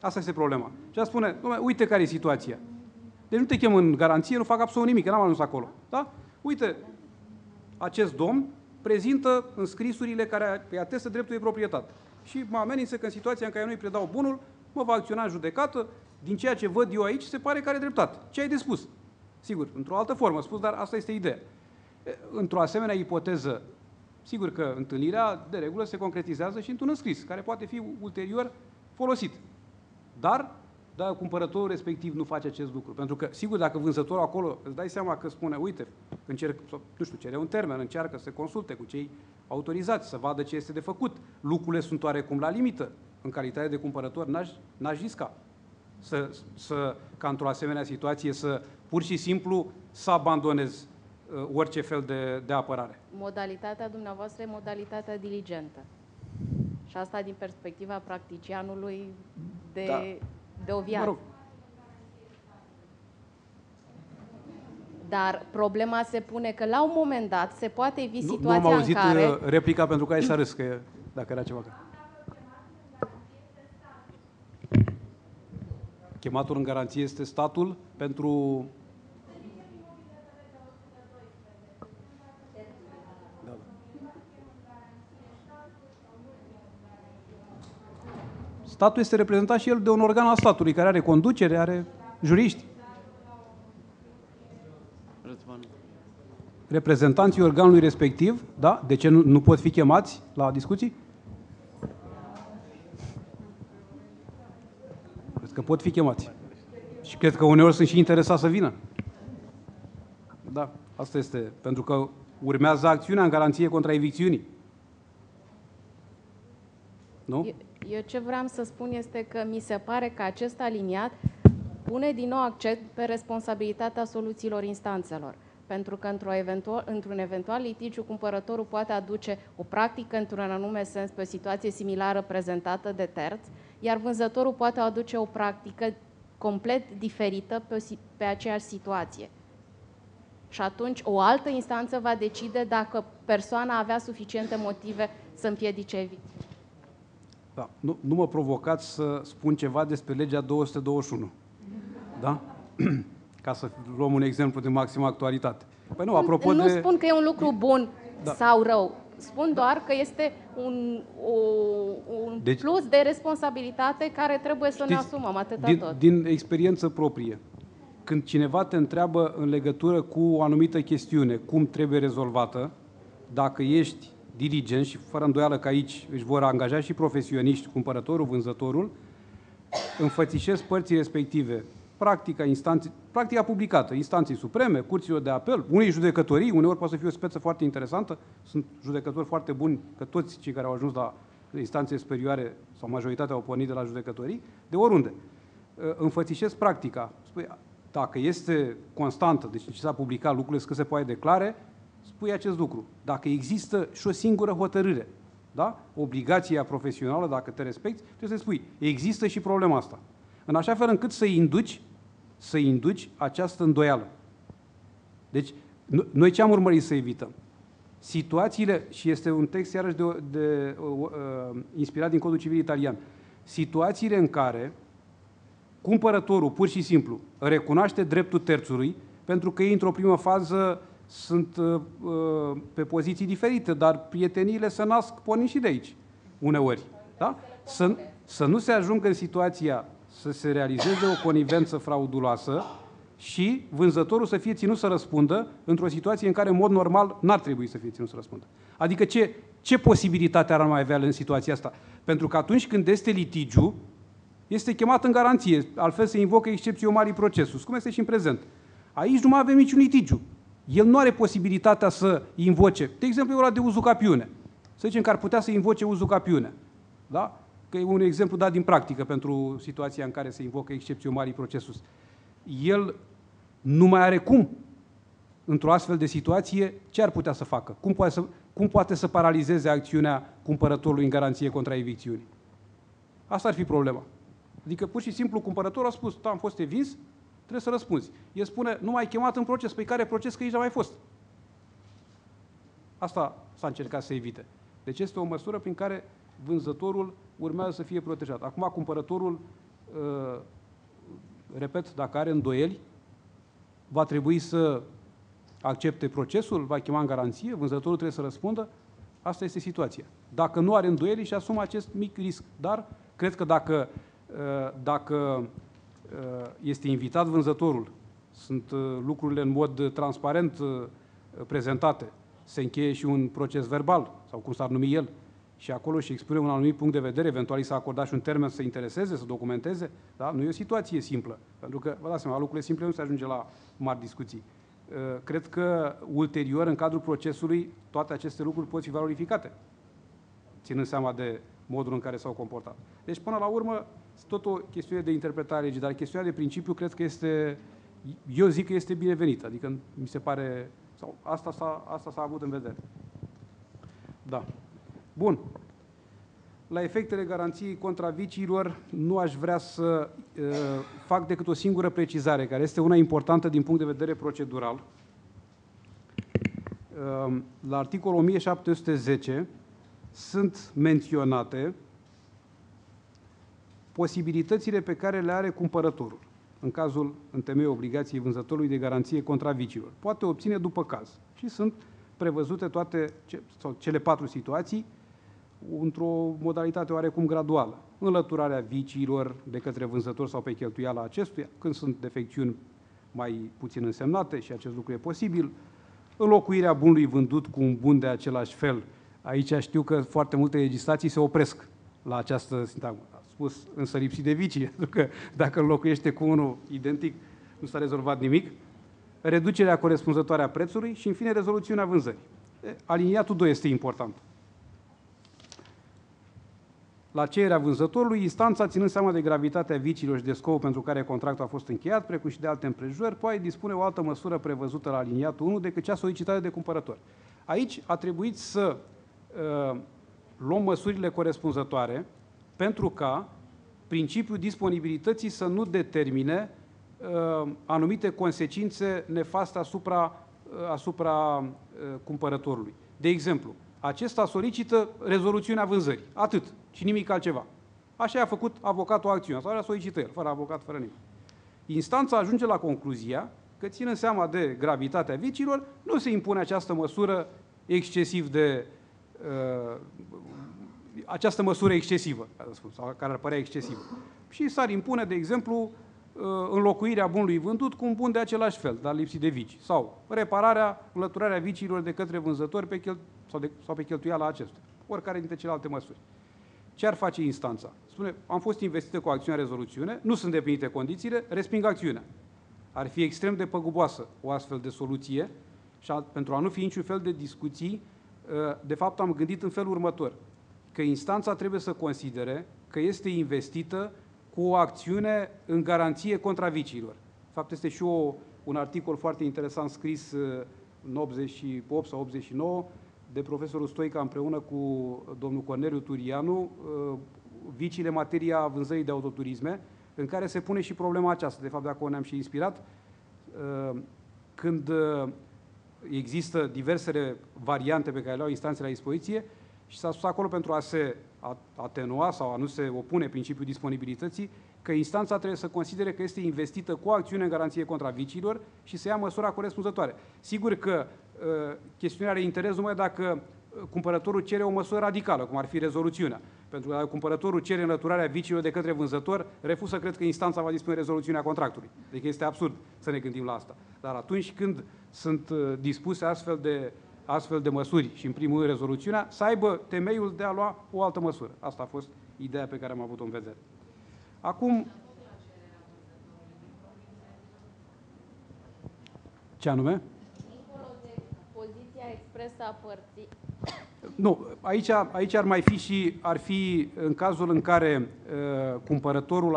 Asta este problema. Și aș spune, uite care e situația. Deci nu te chem în garanție, nu fac absolut nimic, că n-am ajuns acolo. Da? Uite, acest domn prezintă înscrisurile care îi atestă dreptul de proprietate. Și mă amenință că în situația în care nu îi predau bunul, mă va acționa în judecată, din ceea ce văd eu aici, se pare că are dreptate. Ce ai de spus? Sigur, într-o altă formă spus, dar asta este ideea. Într-o asemenea ipoteză, sigur că întâlnirea, de regulă, se concretizează și într-un înscris, care poate fi ulterior folosit. Dar cumpărătorul respectiv nu face acest lucru. Pentru că, sigur, dacă vânzătorul acolo îți dai seama că spune, uite, cere un termen, încearcă să se consulte cu cei autorizați, să vadă ce este de făcut. Lucrurile sunt oarecum la limită. În calitate de cumpărător n-aș risca ca într-o asemenea situație să pur și simplu să abandonez orice fel de apărare. Modalitatea dumneavoastră e modalitatea diligentă. Și asta din perspectiva practicianului de o viață. Mă rog. Dar problema se pune că la un moment dat se poate evi situația în care... Nu am auzit replica pentru că ai s-a râs, că dacă era ceva. Chematul în garanție este statul pentru... Statul este reprezentat și el de un organ al statului, care are conducere, are juriști. Reprezentanții organului respectiv, da? De ce nu pot fi chemați la discuții? Cred că pot fi chemați. Și cred că uneori sunt și interesați să vină. Da, asta este. Pentru că urmează acțiunea în garanție contra evicțiunii. Nu? Eu ce vreau să spun este că mi se pare că acest aliniat pune din nou accent pe responsabilitatea soluțiilor instanțelor. Pentru că într-un eventual litigiu, cumpărătorul poate aduce o practică într-un anume sens pe o situație similară prezentată de terț, iar vânzătorul poate aduce o practică complet diferită pe aceeași situație. Și atunci o altă instanță va decide dacă persoana avea suficiente motive să împiedice evicția. Da. Nu mă provocați să spun ceva despre legea 221. Da? Ca să luăm un exemplu de maximă actualitate. Păi nu, apropo nu spun că e un lucru bun sau rău. Spun doar că este un plus de responsabilitate care trebuie să ne asumăm, atâta tot. Din experiență proprie, când cineva te întreabă în legătură cu o anumită chestiune, cum trebuie rezolvată, dacă ești dirigent, și fără îndoială că aici își vor angaja și profesioniști, cumpărătorul, vânzătorul, înfățișezi părții respective practica publicată, instanței supreme, curților de apel, unei judecătorii, uneori poate să fie o speță foarte interesantă, sunt judecători foarte buni, că toți cei care au ajuns la instanțe superioare sau majoritatea au pornit de la judecătorii, de oriunde. Înfățișezi practica. Spui, dacă este constantă, deci ce s-a publicat lucrurile cât se poate declare, spui acest lucru. Dacă există și o singură hotărâre, da? Obligația profesională, dacă te respecti, trebuie să spui, există și problema asta. În așa fel încât să induci această îndoială. Deci, noi ce am urmărit să evităm? Situațiile, și este un text iarăși inspirat din Codul Civil italian, situațiile în care cumpărătorul pur și simplu recunoaște dreptul terțului, pentru că ei într-o primă fază sunt pe poziții diferite, dar prieteniile se nasc pornind și de aici, uneori. Da? Să nu se ajungă în situația să se realizeze o conivență frauduloasă și vânzătorul să fie ținut să răspundă într-o situație în care, în mod normal, n-ar trebui să fie ținut să răspundă. Adică ce posibilitate ar mai avea în situația asta? Pentru că atunci când este litigiu, este chemat în garanție, altfel se invocă excepțiu mari procesus, cum este și în prezent. Aici nu mai avem niciun litigiu. El nu are posibilitatea să invoce, de exemplu, e ora de uzucapiune. Să zicem că ar putea să invoce uzucapiune. Da? Că e un exemplu dat din practică pentru situația în care se invocă excepțiu mari procesus. El nu mai are cum, într-o astfel de situație, ce ar putea să facă? Cum poate să paralizeze acțiunea cumpărătorului în garanție contra evicțiunii? Asta ar fi problema. Adică, pur și simplu, cumpărătorul a spus, da, am fost evins, trebuie să răspunzi. El spune, nu m-ai chemat în proces. Păi care proces? Că aici n-a mai fost. Asta s-a încercat să evite. Deci este o măsură prin care vânzătorul urmează să fie protejat. Acum, cumpărătorul, repet, dacă are îndoieli, va trebui să accepte procesul, va chema în garanție, vânzătorul trebuie să răspundă. Asta este situația. Dacă nu are îndoieli, și asumă acest mic risc. Dar cred că dacă este invitat vânzătorul, sunt lucrurile în mod transparent prezentate, se încheie și un proces verbal, sau cum s-ar numi el, și acolo și expune un anumit punct de vedere, eventual s-a acordat și un termen să se intereseze, să documenteze, da? Nu e o situație simplă, pentru că, vă dați seama, lucrurile simple nu se ajunge la mari discuții. Cred că, ulterior, în cadrul procesului, toate aceste lucruri pot fi valorificate, ținând seama de modul în care s-au comportat. Deci, până la urmă, tot o chestiune de interpretare a legii, dar chestiunea de principiu cred că este, eu zic că este binevenită, adică mi se pare, sau asta s-a avut în vedere. Da. Bun. La efectele garanției contra viciilor nu aș vrea să fac decât o singură precizare, care este una importantă din punct de vedere procedural. La articolul 1710 sunt menționate posibilitățile pe care le are cumpărătorul în temeiul obligației vânzătorului de garanție contra viciilor. Poate obține după caz. Și sunt prevăzute cele 4 situații într-o modalitate oarecum graduală. Înlăturarea viciilor de către vânzător sau pe cheltuiala acestuia, când sunt defecțiuni mai puțin însemnate și acest lucru e posibil. Înlocuirea bunului vândut cu un bun de același fel. Aici știu că foarte multe legislații se opresc la această sintagmă. A spus însă lipsit de vicii, pentru că dacă înlocuiește cu unul identic, nu s-a rezolvat nimic. Reducerea corespunzătoare a prețului și, în fine, rezoluțiunea vânzării. Aliniatul 2 este important. La cererea vânzătorului, instanța, ținând seama de gravitatea viciilor și de scopul pentru care contractul a fost încheiat, precum și de alte împrejurări, poate dispune o altă măsură prevăzută la aliniatul 1 decât cea solicitată de cumpărător. Aici a trebuit să luăm măsurile corespunzătoare pentru ca principiul disponibilității să nu determine anumite consecințe nefaste asupra cumpărătorului. De exemplu, acesta solicită rezoluțiunea vânzării, atât și nimic altceva. Așa a făcut avocatul acțiunea, sau a solicită el, fără avocat, fără nimic. Instanța ajunge la concluzia că, ținând seama de gravitatea viciilor, nu se impune această măsură excesivă, sau care ar părea excesivă. Și s-ar impune, de exemplu, înlocuirea bunului vândut cu un bun de același fel, dar lipsit de vici, sau repararea, înlăturarea viciilor de către vânzători sau pe cheltuiala acestuia, oricare dintre celelalte măsuri. Ce ar face instanța? Spune, am fost investită cu acțiunea rezoluțiune, nu sunt deplinite condițiile, resping acțiunea. Ar fi extrem de păguboasă o astfel de soluție și pentru a nu fi niciun fel de discuții, de fapt am gândit în felul următor, că instanța trebuie să considere că este investită cu o acțiune în garanție contra viciilor. De fapt, este și un articol foarte interesant scris în 88 sau 89 de profesorul Stoica împreună cu domnul Corneliu Turianu, viciile materia vânzării de autoturisme, în care se pune și problema aceasta. De fapt, de acolo ne-am și inspirat. Când există diversele variante pe care le au instanțele la dispoziție și s-a spus acolo pentru a se atenua sau a nu se opune principiul disponibilității, că instanța trebuie să considere că este investită cu o acțiune în garanție contra viciilor și să ia măsura corespunzătoare. Sigur că chestiunea are interes numai dacă cumpărătorul cere o măsură radicală, cum ar fi rezoluțiunea. Pentru că dacă cumpărătorul cere înlăturarea viciilor de către vânzător, refuz să cred că instanța va dispune rezoluțiunea contractului. Deci este absurd să ne gândim la asta. Dar atunci când sunt dispuse astfel de măsuri și, în primul rând, rezoluțiunea, să aibă temeiul de a lua o altă măsură. Asta a fost ideea pe care am avut-o în vedere. Acum, ce anume? Dincolo de poziția expresă a părții. Nu, aici ar fi în cazul în care cumpărătorul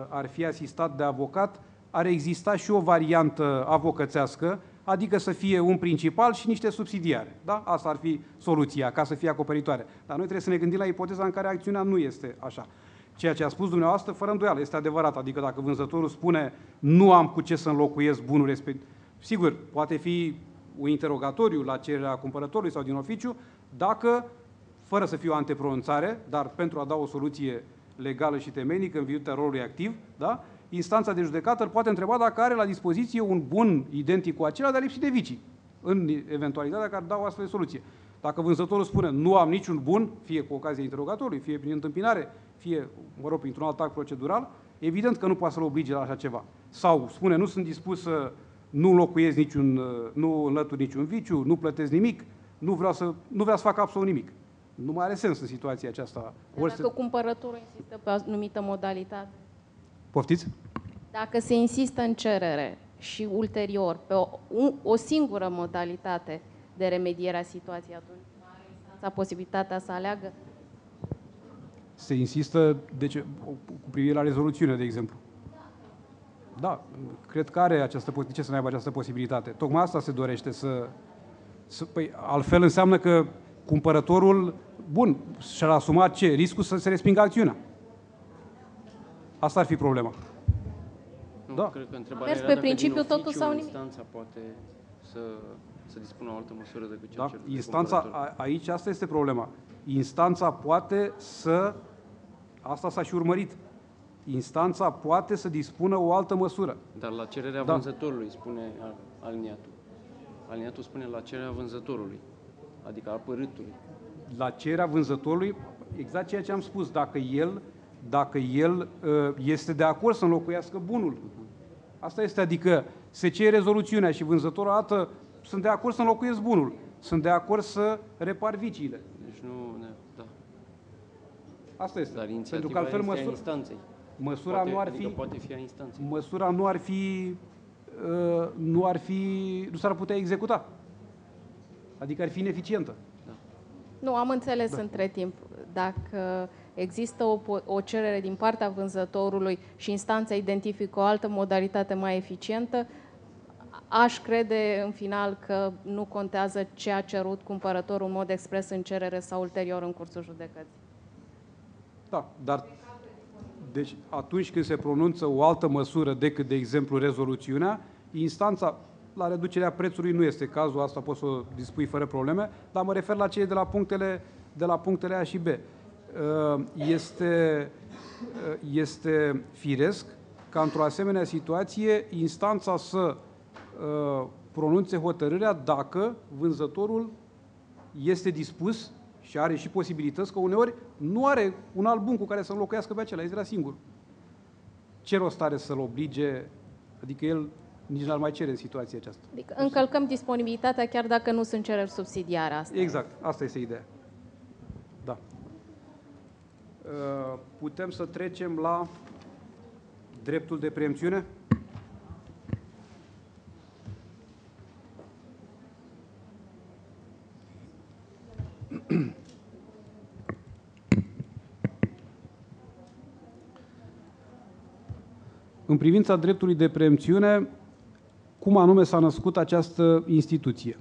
ar fi asistat de avocat, ar exista și o variantă avocățească, adică să fie un principal și niște subsidiare. Da? Asta ar fi soluția, ca să fie acoperitoare. Dar noi trebuie să ne gândim la ipoteza în care acțiunea nu este așa. Ceea ce a spus dumneavoastră, fără îndoială, este adevărat. Adică dacă vânzătorul spune nu am cu ce să înlocuiesc bunul respectiv, sigur, poate fi un interogatoriu la cererea cumpărătorului sau din oficiu, dacă, fără să fie o antepronunțare, dar pentru a da o soluție legală și temeinică în virtutea rolului activ, da? Instanța de judecată îl poate întreba dacă are la dispoziție un bun identic cu acela, dar lipsit de vicii, în eventualitatea că ar da o astfel de soluție. Dacă vânzătorul spune nu am niciun bun, fie cu ocazia interogatoriului, fie prin întâmpinare, fie, printr-un alt act procedural, evident că nu poate să-l oblige la așa ceva. Sau spune nu sunt dispus să nu înlocuiesc nu înlătur niciun viciu, nu plătesc nimic, nu vreau să fac absolut nimic. Nu mai are sens în situația aceasta. Dacă cumpărătorul insistă pe o anumită modalitate. Poftiți? Dacă se insistă în cerere și ulterior pe o singură modalitate de remediere a situației, atunci nu are instanța posibilitatea să aleagă? Se insistă cu privire la rezoluțiune, de exemplu. Da, cred că are de ce să nu aibă această posibilitate. Tocmai asta se dorește păi, altfel înseamnă că cumpărătorul, bun, și-ar asuma ce? Riscul să se respingă acțiunea. Asta ar fi problema. Nu, da. Cred că întrebarea mers era pe principiu totul sau nimic. Instanța poate să dispună o altă măsură decât cea da. Instanța, aici asta este problema. Instanța poate asta s-a și urmărit, instanța poate să dispună o altă măsură. Dar la cererea vânzătorului, spune aliniatul. Aliniatul spune la cererea vânzătorului, adică a părâtului. La cererea vânzătorului, exact ceea ce am spus, dacă el este de acord să înlocuiască bunul. Asta este, adică se cere rezoluțiunea și vânzătorul arată, sunt de acord să înlocuiesc bunul, sunt de acord să repar viciile. Deci nu, da. Asta este. Dar pentru că altfel este a instanței. Măsura Poate fi a instanței. Măsura nu s-ar putea executa. Adică ar fi ineficientă. Da. Nu, am înțeles între timp. Dacă există o cerere din partea vânzătorului și instanța identifică o altă modalitate mai eficientă, aș crede în final că nu contează ce a cerut cumpărătorul în mod expres în cerere sau ulterior în cursul judecății. Da, dar deci atunci când se pronunță o altă măsură decât, de exemplu, rezoluțiunea, instanța, la reducerea prețului nu este cazul, asta poți să o dispui fără probleme, dar mă refer la cei de la punctele A și B. Este firesc ca într-o asemenea situație instanța să pronunțe hotărârea dacă vânzătorul este dispus și are și posibilități, că uneori nu are un alt bun cu care să înlocuiască pe acela, este la singur. Ce rost are să-l oblige, adică el nici n-ar mai cere în situația aceasta. Adică încălcăm disponibilitatea chiar dacă nu sunt cereri subsidiare asta. Exact, asta este ideea. Da. Putem să trecem la dreptul de preemțiune? În privința dreptului de preemțiune, cum anume s-a născut această instituție?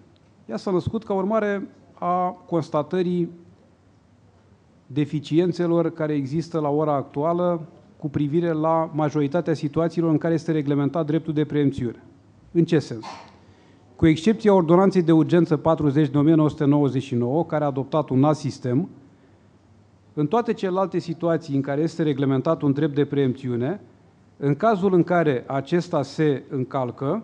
Ea s-a născut ca urmare a constatării deficiențelor care există la ora actuală cu privire la majoritatea situațiilor în care este reglementat dreptul de preemțiune. În ce sens? Cu excepția ordonanței de urgență 40 de 1999, care a adoptat un alt sistem, în toate celelalte situații în care este reglementat un drept de preemțiune, în cazul în care acesta se încalcă,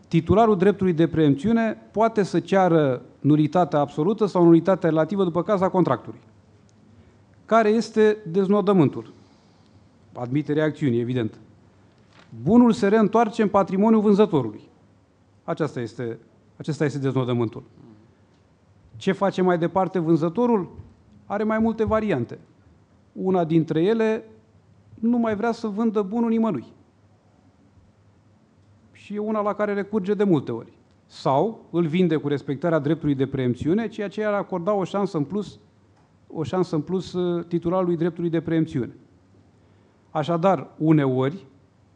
titularul dreptului de preemțiune poate să ceară nulitatea absolută sau nulitatea relativă după caz a contractului. Care este deznodământul? Admiterea acțiunii, evident. Bunul se reîntoarce în patrimoniul vânzătorului. Acesta este deznodământul. Ce face mai departe vânzătorul? Are mai multe variante. Una dintre ele nu mai vrea să vândă bunul nimănui. Și e una la care recurge de multe ori. Sau îl vinde cu respectarea dreptului de preemțiune, ceea ce ar acorda o șansă în plus titularului dreptului de preemțiune. Așadar, uneori,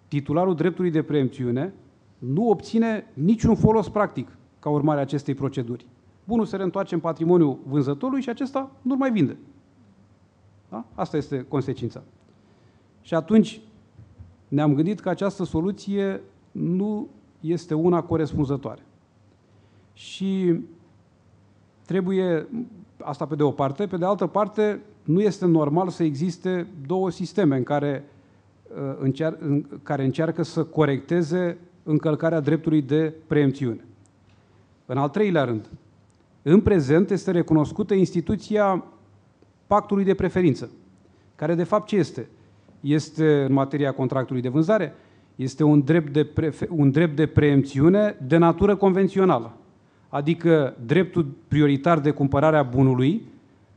titularul dreptului de preemțiune nu obține niciun folos practic ca urmare a acestei proceduri. Bunul se reîntoarce în patrimoniul vânzătorului și acesta nu-l mai vinde. Da? Asta este consecința. Și atunci ne-am gândit că această soluție nu este una corespunzătoare. Și trebuie, asta pe de o parte, pe de altă parte, nu este normal să existe două sisteme în care încearcă să corecteze încălcarea dreptului de preemțiune. În al treilea rând, în prezent este recunoscută instituția pactului de preferință, care de fapt ce este? Este în materia contractului de vânzare, este un drept de preemțiune de natură convențională. Adică dreptul prioritar de cumpărare a bunului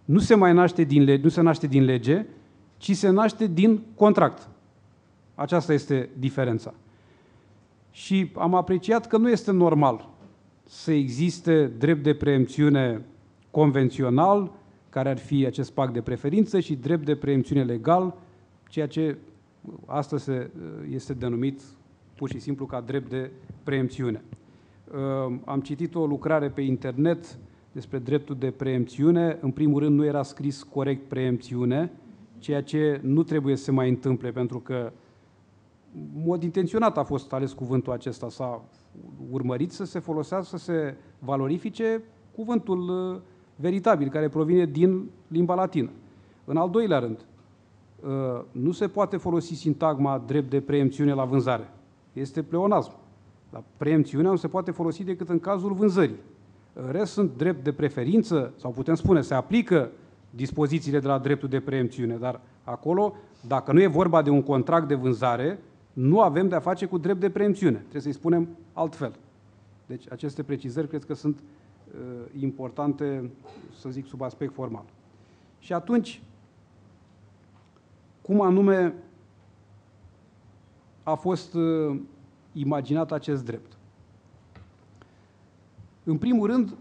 nu se naște din lege, ci se naște din contract. Aceasta este diferența. Și am apreciat că nu este normal să existe drept de preemțiune convențional, care ar fi acest pact de preferință, și drept de preemțiune legal, ceea ce astăzi este denumit pur și simplu ca drept de preemțiune. Am citit o lucrare pe internet despre dreptul de preemțiune. În primul rând, nu era scris corect preemțiune, ceea ce nu trebuie să se mai întâmple, pentru că în mod intenționat a fost ales cuvântul acesta. S-a urmărit să se folosească, să se valorifice cuvântul veritabil, care provine din limba latină. În al doilea rând, nu se poate folosi sintagma drept de preemțiune la vânzare. Este pleonasm. La preemțiunea nu se poate folosi decât în cazul vânzării. În rest sunt drept de preferință, sau putem spune, se aplică dispozițiile de la dreptul de preemțiune, dar acolo, dacă nu e vorba de un contract de vânzare, nu avem de-a face cu drept de preemțiune. Trebuie să-i spunem altfel. Deci aceste precizări cred că sunt importante, să zic, sub aspect formal. Și atunci, cum anume a fost imaginat acest drept? În primul rând,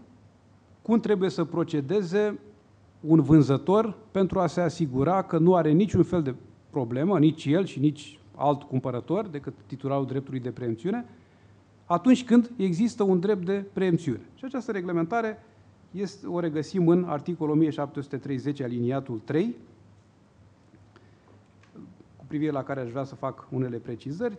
cum trebuie să procedeze un vânzător pentru a se asigura că nu are niciun fel de problemă, nici el și nici alt cumpărător decât titularul dreptului de preemțiune, atunci când există un drept de preemțiune. Și această reglementare o regăsim în articolul 1730 aliniatul 3, cu privire la care aș vrea să fac unele precizări.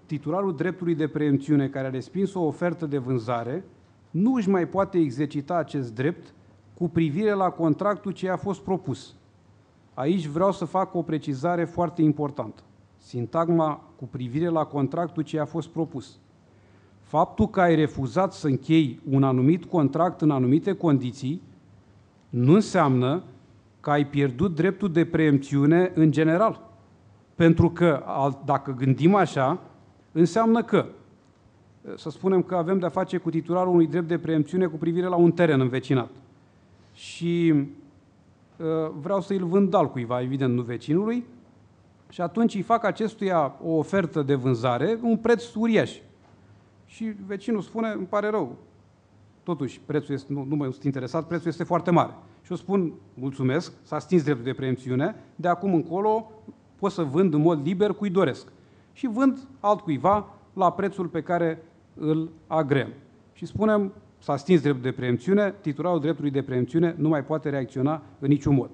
Titularul dreptului de preemțiune care a respins o ofertă de vânzare nu își mai poate exercita acest drept cu privire la contractul ce a fost propus. Aici vreau să fac o precizare foarte importantă. Sintagma cu privire la contractul ce a fost propus. Faptul că ai refuzat să închei un anumit contract în anumite condiții nu înseamnă că ai pierdut dreptul de preemțiune în general. Pentru că, dacă gândim așa, înseamnă că, să spunem că avem de-a face cu titularul unui drept de preemțiune cu privire la un teren învecinat. Și vreau să îl vând altcuiva, evident, nu vecinului, și atunci îi fac acestuia o ofertă de vânzare, un preț uriaș. Și vecinul spune, îmi pare rău, totuși, prețul este, nu mă sunt interesat, prețul este foarte mare. Și eu spun, mulțumesc, s-a stins dreptul de preemțiune, de acum încolo pot să vând în mod liber cui doresc. Și vând altcuiva la prețul pe care îl agreem. Și spunem, s-a stins dreptul de preemțiune, titularul dreptului de preemțiune nu mai poate reacționa în niciun mod.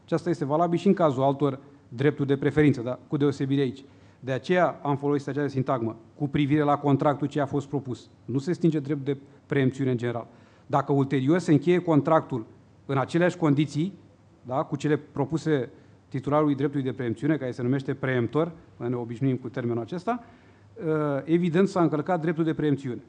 Aceasta este valabil și în cazul altor drepturi de preferință, dar cu deosebire aici. De aceea am folosit această sintagmă cu privire la contractul ce a fost propus. Nu se stinge drept de preemțiune în general. Dacă ulterior se încheie contractul în aceleași condiții, da, cu cele propuse titularului dreptului de preemțiune, care se numește preemptor, ne obișnuim cu termenul acesta, evident s-a încălcat dreptul de preemțiune.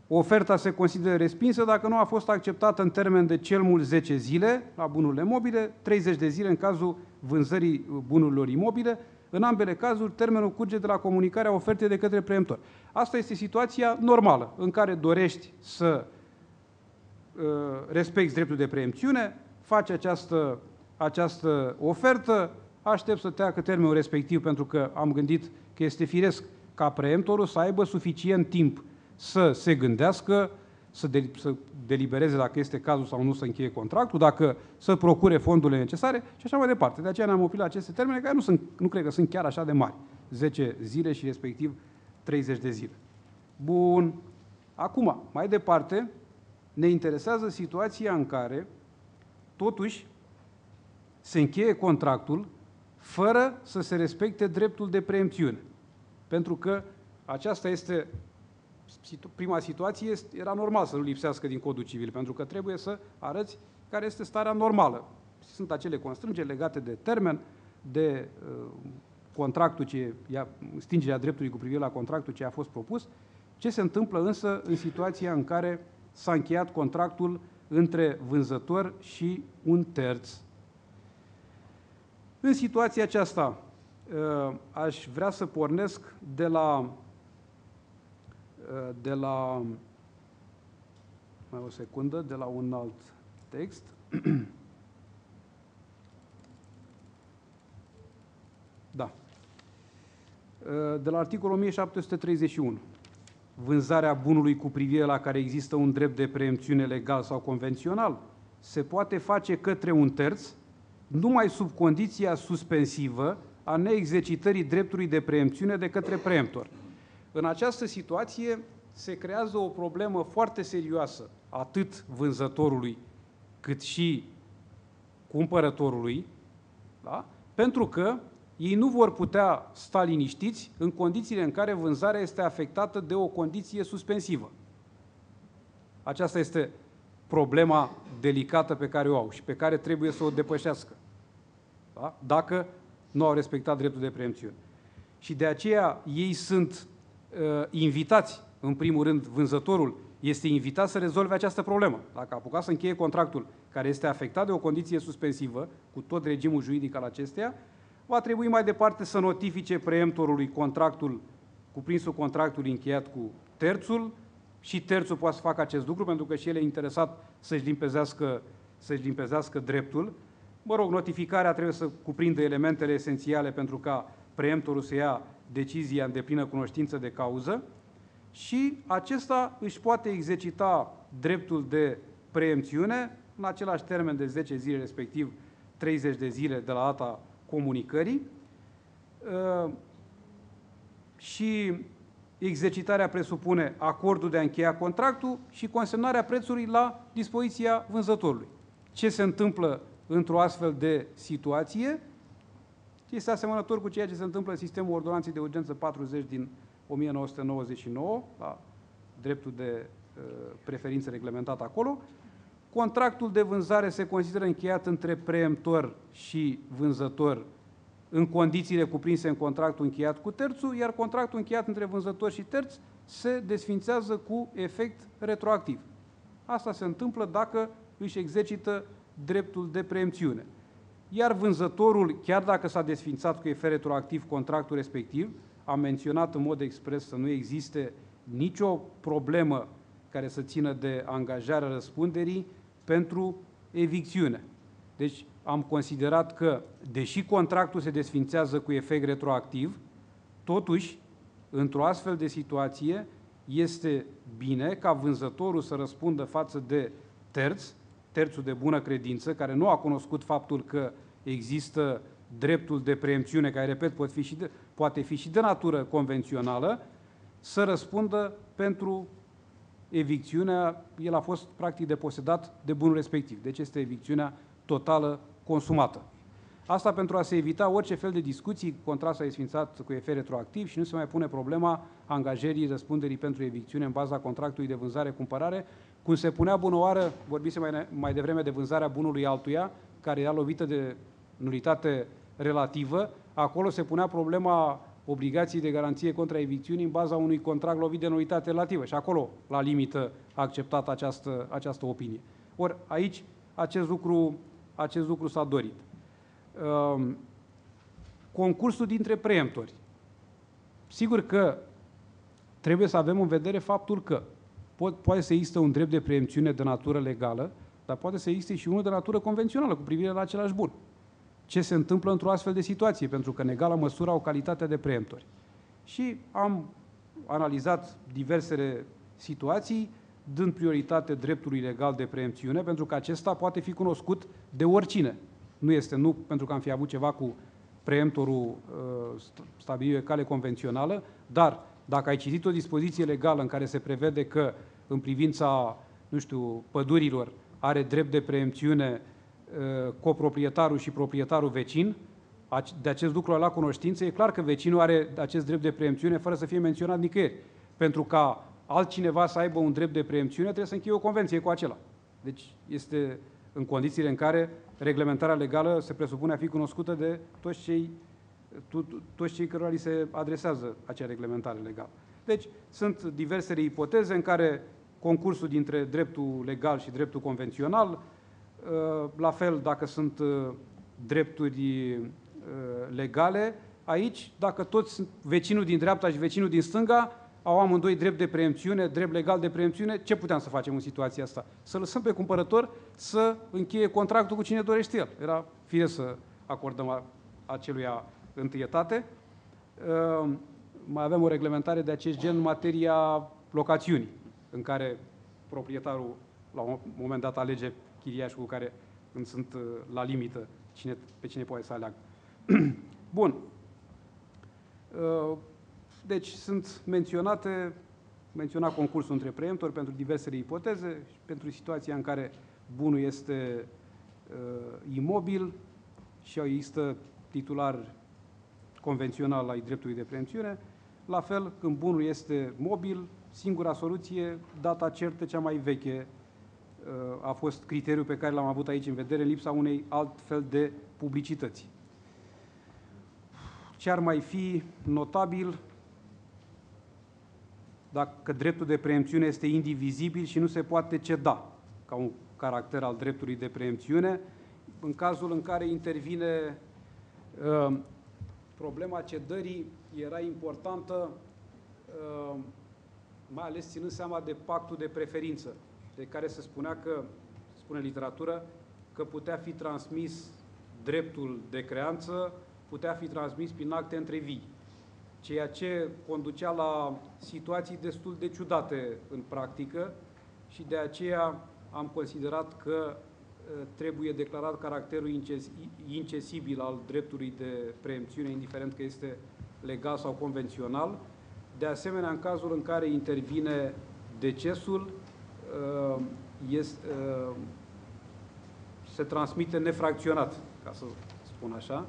Oferta se consideră respinsă dacă nu a fost acceptată în termen de cel mult 10 zile la bunurile mobile, 30 de zile în cazul vânzării bunurilor imobile. În ambele cazuri, termenul curge de la comunicarea ofertei de către preemptor. Asta este situația normală, în care dorești să respecti dreptul de preemțiune, faci această ofertă, aștept să treacă termenul respectiv, pentru că am gândit că este firesc ca preemptorul să aibă suficient timp să se gândească, să delibereze dacă este cazul sau nu să încheie contractul, dacă să procure fondurile necesare și așa mai departe. De aceea ne-am oprit la aceste termene, care nu cred că sunt chiar așa de mari. 10 zile și respectiv 30 de zile. Bun. Acum, mai departe, ne interesează situația în care, totuși, se încheie contractul fără să se respecte dreptul de preemțiune. Pentru că aceasta este prima situație, era normal să nu lipsească din Codul Civil, pentru că trebuie să arăți care este starea normală. Sunt acele constrângeri legate de termen, de contractul stingerea dreptului cu privire la contractul ce a fost propus. Ce se întâmplă însă în situația în care s-a încheiat contractul între vânzător și un terț? În situația aceasta aș vrea să pornesc de la mai o secundă, de la un alt text. Da. De la articolul 1731. Vânzarea bunului cu privire la care există un drept de preemțiune legal sau convențional se poate face către un terț numai sub condiția suspensivă a neexercitării dreptului de preemțiune de către preemptor. În această situație se creează o problemă foarte serioasă atât vânzătorului cât și cumpărătorului, da? Pentru că ei nu vor putea sta liniștiți în condițiile în care vânzarea este afectată de o condiție suspensivă. Aceasta este problema delicată pe care o au și pe care trebuie să o depășească, da? Dacă nu au respectat dreptul de preemțiune. Și de aceea ei sunt invitați, în primul rând, vânzătorul este invitat să rezolve această problemă. Dacă a apucat să încheie contractul care este afectat de o condiție suspensivă, cu tot regimul juridic al acesteia, va trebui mai departe să notifice preemptorului contractul, cuprinsul contractului încheiat cu terțul, și terțul poate să facă acest lucru, pentru că și el e interesat să-și limpezească dreptul. Mă rog, notificarea trebuie să cuprindă elementele esențiale pentru ca preemptorul să ia decizia în deplină cunoștință de cauză și acesta își poate exercita dreptul de preemțiune, în același termen de 10 zile, respectiv 30 de zile de la data comunicării, și exercitarea presupune acordul de a încheia contractul și consemnarea prețului la dispoziția vânzătorului. Ce se întâmplă într-o astfel de situație este asemănător cu ceea ce se întâmplă în sistemul Ordonanței de Urgență 40 din 1999, la dreptul de preferință reglementat acolo. Contractul de vânzare se consideră încheiat între preemptor și vânzător în condițiile cuprinse în contractul încheiat cu terțul, iar contractul încheiat între vânzător și terț se desfințează cu efect retroactiv. Asta se întâmplă dacă își exercită dreptul de preemțiune. Iar vânzătorul, chiar dacă s-a desfințat cu efect retroactiv contractul respectiv, am menționat în mod expres să nu existe nicio problemă care să țină de angajarea răspunderii pentru evicțiune. Deci am considerat că, deși contractul se desfințează cu efect retroactiv, totuși, într-o astfel de situație, este bine ca vânzătorul să răspundă față de terțul de bună credință, care nu a cunoscut faptul că există dreptul de preemțiune, care, repet, poate fi și de natură convențională, să răspundă pentru evicțiunea. El a fost practic deposedat de bunul respectiv. Deci este evicțiunea totală consumată. Asta pentru a se evita orice fel de discuții, contractul a desfințat cu efect retroactiv și nu se mai pune problema angajării răspunderii pentru evicțiune în baza contractului de vânzare-cumpărare, cum se punea bună oară, vorbise mai devreme de vânzarea bunului altuia, care era lovită de nulitate relativă. Acolo se punea problema obligației de garanție contra evicțiunii în baza unui contract lovit de nulitate relativă și acolo, la limită, a acceptat această opinie. Ori aici acest lucru s-a dorit. Concursul dintre preemptori. Sigur că trebuie să avem în vedere faptul că poate să existe un drept de preemțiune de natură legală, dar poate să existe și unul de natură convențională cu privire la același bun. Ce se întâmplă într-o astfel de situație? Pentru că în egală măsură au calitatea de preemptori. Și am analizat diversele situații, dând prioritate dreptului legal de preemțiune, pentru că acesta poate fi cunoscut de oricine. Nu pentru că am fi avut ceva cu preemptorul stabilit pe cale convențională, dar dacă ai citit o dispoziție legală în care se prevede că în privința, pădurilor are drept de preemțiune coproprietarul și proprietarul vecin, de acest lucru la cunoștință, e clar că vecinul are acest drept de preemțiune fără să fie menționat nicăieri. Pentru ca altcineva să aibă un drept de preemțiune, trebuie să încheie o convenție cu acela. Deci este în condițiile în care reglementarea legală se presupune a fi cunoscută de toți cei cărora li se adresează acea reglementare legală. Deci sunt diversele ipoteze în care concursul dintre dreptul legal și dreptul convențional, la fel dacă sunt drepturi legale, aici, dacă toți vecinul din dreapta și vecinul din stânga au amândoi drept de preemțiune, drept legal de preemțiune, ce puteam să facem în situația asta? Să lăsăm pe cumpărător să încheie contractul cu cine dorește el. Era firesc să acordăm aceluia întâietate. Mai avem o reglementare de acest gen în materia locațiunii, în care proprietarul la un moment dat alege chiriașul cu care când sunt la limită pe cine poate să aleagă. Bun. Deci sunt menționat concursul între preemptori pentru diversele ipoteze și pentru situația în care bunul este imobil și există titular convențional ai dreptului de preemțiune. La fel, când bunul este mobil, singura soluție, data certă cea mai veche, a fost criteriul pe care l-am avut aici în vedere, în lipsa unei altfel de publicități. Ce ar mai fi notabil? Dacă dreptul de preemțiune este indivizibil și nu se poate ceda ca un caracter al dreptului de preemțiune, în cazul în care intervine problema cedării, era importantă, mai ales ținând seama de pactul de preferință, de care se spunea că, spune literatură, că putea fi transmis dreptul de creanță, putea fi transmis prin acte între vii, ceea ce conducea la situații destul de ciudate în practică și de aceea am considerat că trebuie declarat caracterul incesibil al dreptului de preemțiune, indiferent că este legal sau convențional. De asemenea, în cazul în care intervine decesul, se transmite nefracționat, ca să spun așa,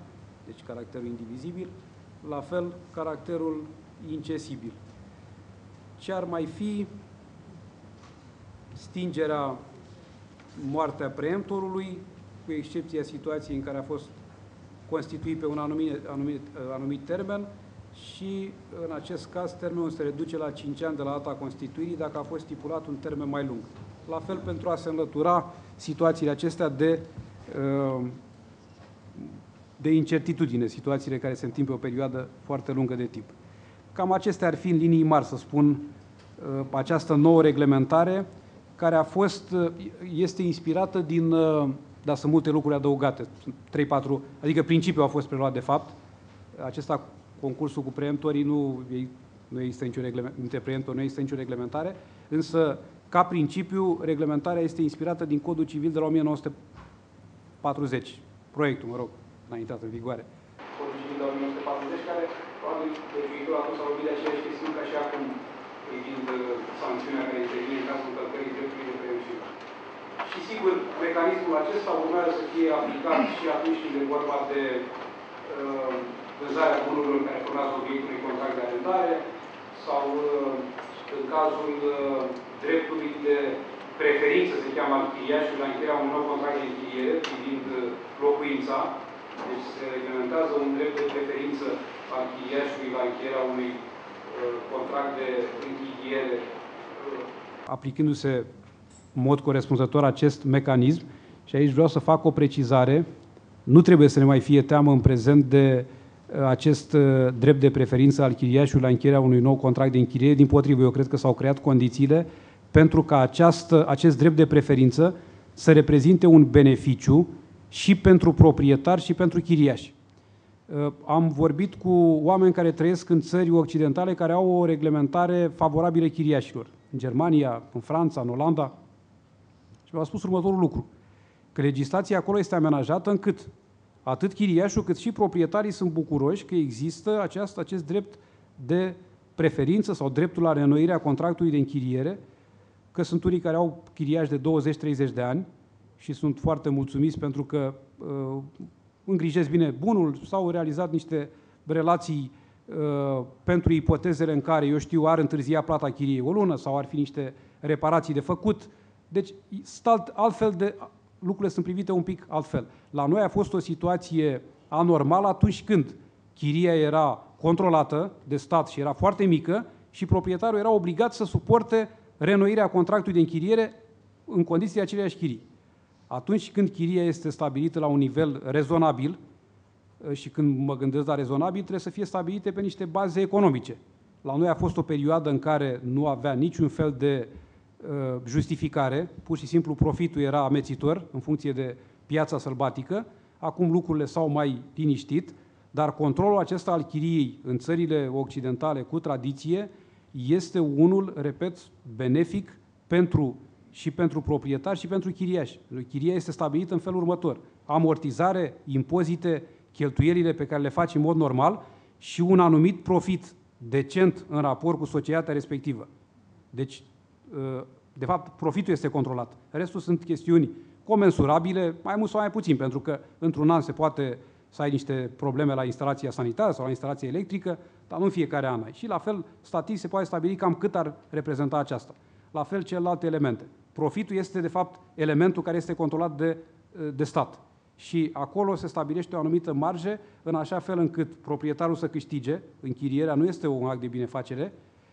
deci caracterul indivizibil, la fel caracterul incesibil. Ce ar mai fi? Stingerea, moartea preemptorului, cu excepția situației în care a fost constituit pe un anumit termen și, în acest caz, termenul se reduce la 5 ani de la data constituirii, dacă a fost stipulat un termen mai lung. La fel, pentru a se înlătura situațiile acestea de incertitudine, situațiile care se întind pe o perioadă foarte lungă de timp. Cam acestea ar fi, în linii mari, să spun, această nouă reglementare, care este inspirată din, dar sunt multe lucruri adăugate, 3-4, adică principiul a fost preluat de fapt. Acesta, concursul cu preemptorii, nu există nicio nu există nicio reglementare, însă, ca principiu, reglementarea este inspirată din Codul Civil de la 1940, proiectul, mă rog, n-a intrat în vigoare. Codul Civil de la 1940, care, probabil, de viitor atunci s-a vorbit de aceeași chestiuni ca și acum, privind sancțiunea care intervine în cazul încălcării dreptului de preemțiune. Și sigur, mecanismul acesta urmează să fie aplicat și atunci când e vorba de vânzarea bunurilor care formează obiectul unui contract de arendare sau în cazul dreptului de preferință, se cheamă al chiriașului, la încheierea unui nou contract de închiriere privind locuința. Deci se reglementează un drept de preferință al chiriașului la încheierea unui contract de închiriere. Aplicându-se în mod corespunzător acest mecanism, și aici vreau să fac o precizare, nu trebuie să ne mai fie teamă în prezent de acest drept de preferință al chiriașului la încheierea unui nou contract de închiriere. Dimpotrivă, eu cred că s-au creat condițiile pentru ca acest drept de preferință să reprezinte un beneficiu și pentru proprietari și pentru chiriași. Am vorbit cu oameni care trăiesc în țări occidentale care au o reglementare favorabilă chiriașilor. În Germania, în Franța, în Olanda. Și v-am spus următorul lucru. Că legislația acolo este amenajată încât atât chiriașul cât și proprietarii sunt bucuroși că există acest drept de preferință sau dreptul la reînnoirea contractului de închiriere, că sunt unii care au chiriași de 20-30 de ani și sunt foarte mulțumiți pentru că îngrijesc bine bunul, s-au realizat niște relații pentru ipotezele în care, eu știu, ar întârzia plata chiriei o lună sau ar fi niște reparații de făcut. Deci, lucrurile sunt privite un pic altfel. La noi a fost o situație anormală atunci când chiria era controlată de stat și era foarte mică și proprietarul era obligat să suporte reînnoirea contractului de închiriere în condiții de aceleași chirii. Atunci când chiria este stabilită la un nivel rezonabil, și când mă gândesc la rezonabil, trebuie să fie stabilite pe niște baze economice. La noi a fost o perioadă în care nu avea niciun fel de justificare, pur și simplu profitul era amețitor în funcție de piața sălbatică. Acum lucrurile s-au mai liniștit, dar controlul acesta al chiriei în țările occidentale cu tradiție este unul, repet, benefic și pentru proprietari și pentru chiriași. Chiria este stabilită în felul următor: amortizare, impozite, cheltuielile pe care le faci în mod normal și un anumit profit decent în raport cu societatea respectivă. Deci, de fapt, profitul este controlat. Restul sunt chestiuni comensurabile, mai mult sau mai puțin, pentru că într-un an se poate să ai niște probleme la instalația sanitară sau la instalația electrică, dar nu în fiecare an ai. Și la fel, statistic se poate stabili cam cât ar reprezenta aceasta. La fel, celelalte elemente. Profitul este, de fapt, elementul care este controlat de stat. Și acolo se stabilește o anumită marjă, în așa fel încât proprietarul să câștige, închirierea nu este un act de binefacere,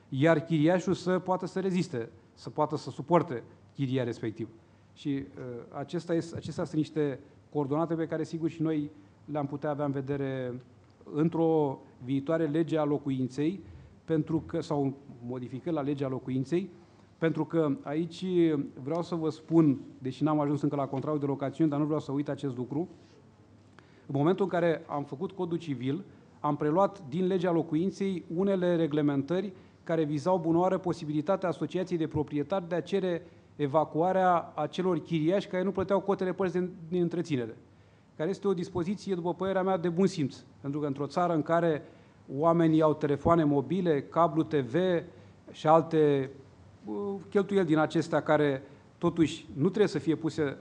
iar chiriașul să poată să reziste, să poată să suporte chiria respectivă. Și acestea sunt niște coordonate pe care, sigur, și noi le-am putea avea în vedere într-o viitoare lege a locuinței, sau modificări la legea locuinței, pentru că aici vreau să vă spun, deși n-am ajuns încă la contractul de locațiune, dar nu vreau să uit acest lucru, în momentul în care am făcut Codul Civil, am preluat din legea locuinței unele reglementări care vizau bunoară posibilitatea asociației de proprietari de a cere evacuarea acelor chiriași care nu plăteau cotele părți de întreținere, care este o dispoziție, după părerea mea, de bun simț. Pentru că într-o țară în care oamenii au telefoane mobile, cablu TV și alte cheltuieli din acestea care totuși nu trebuie să fie puse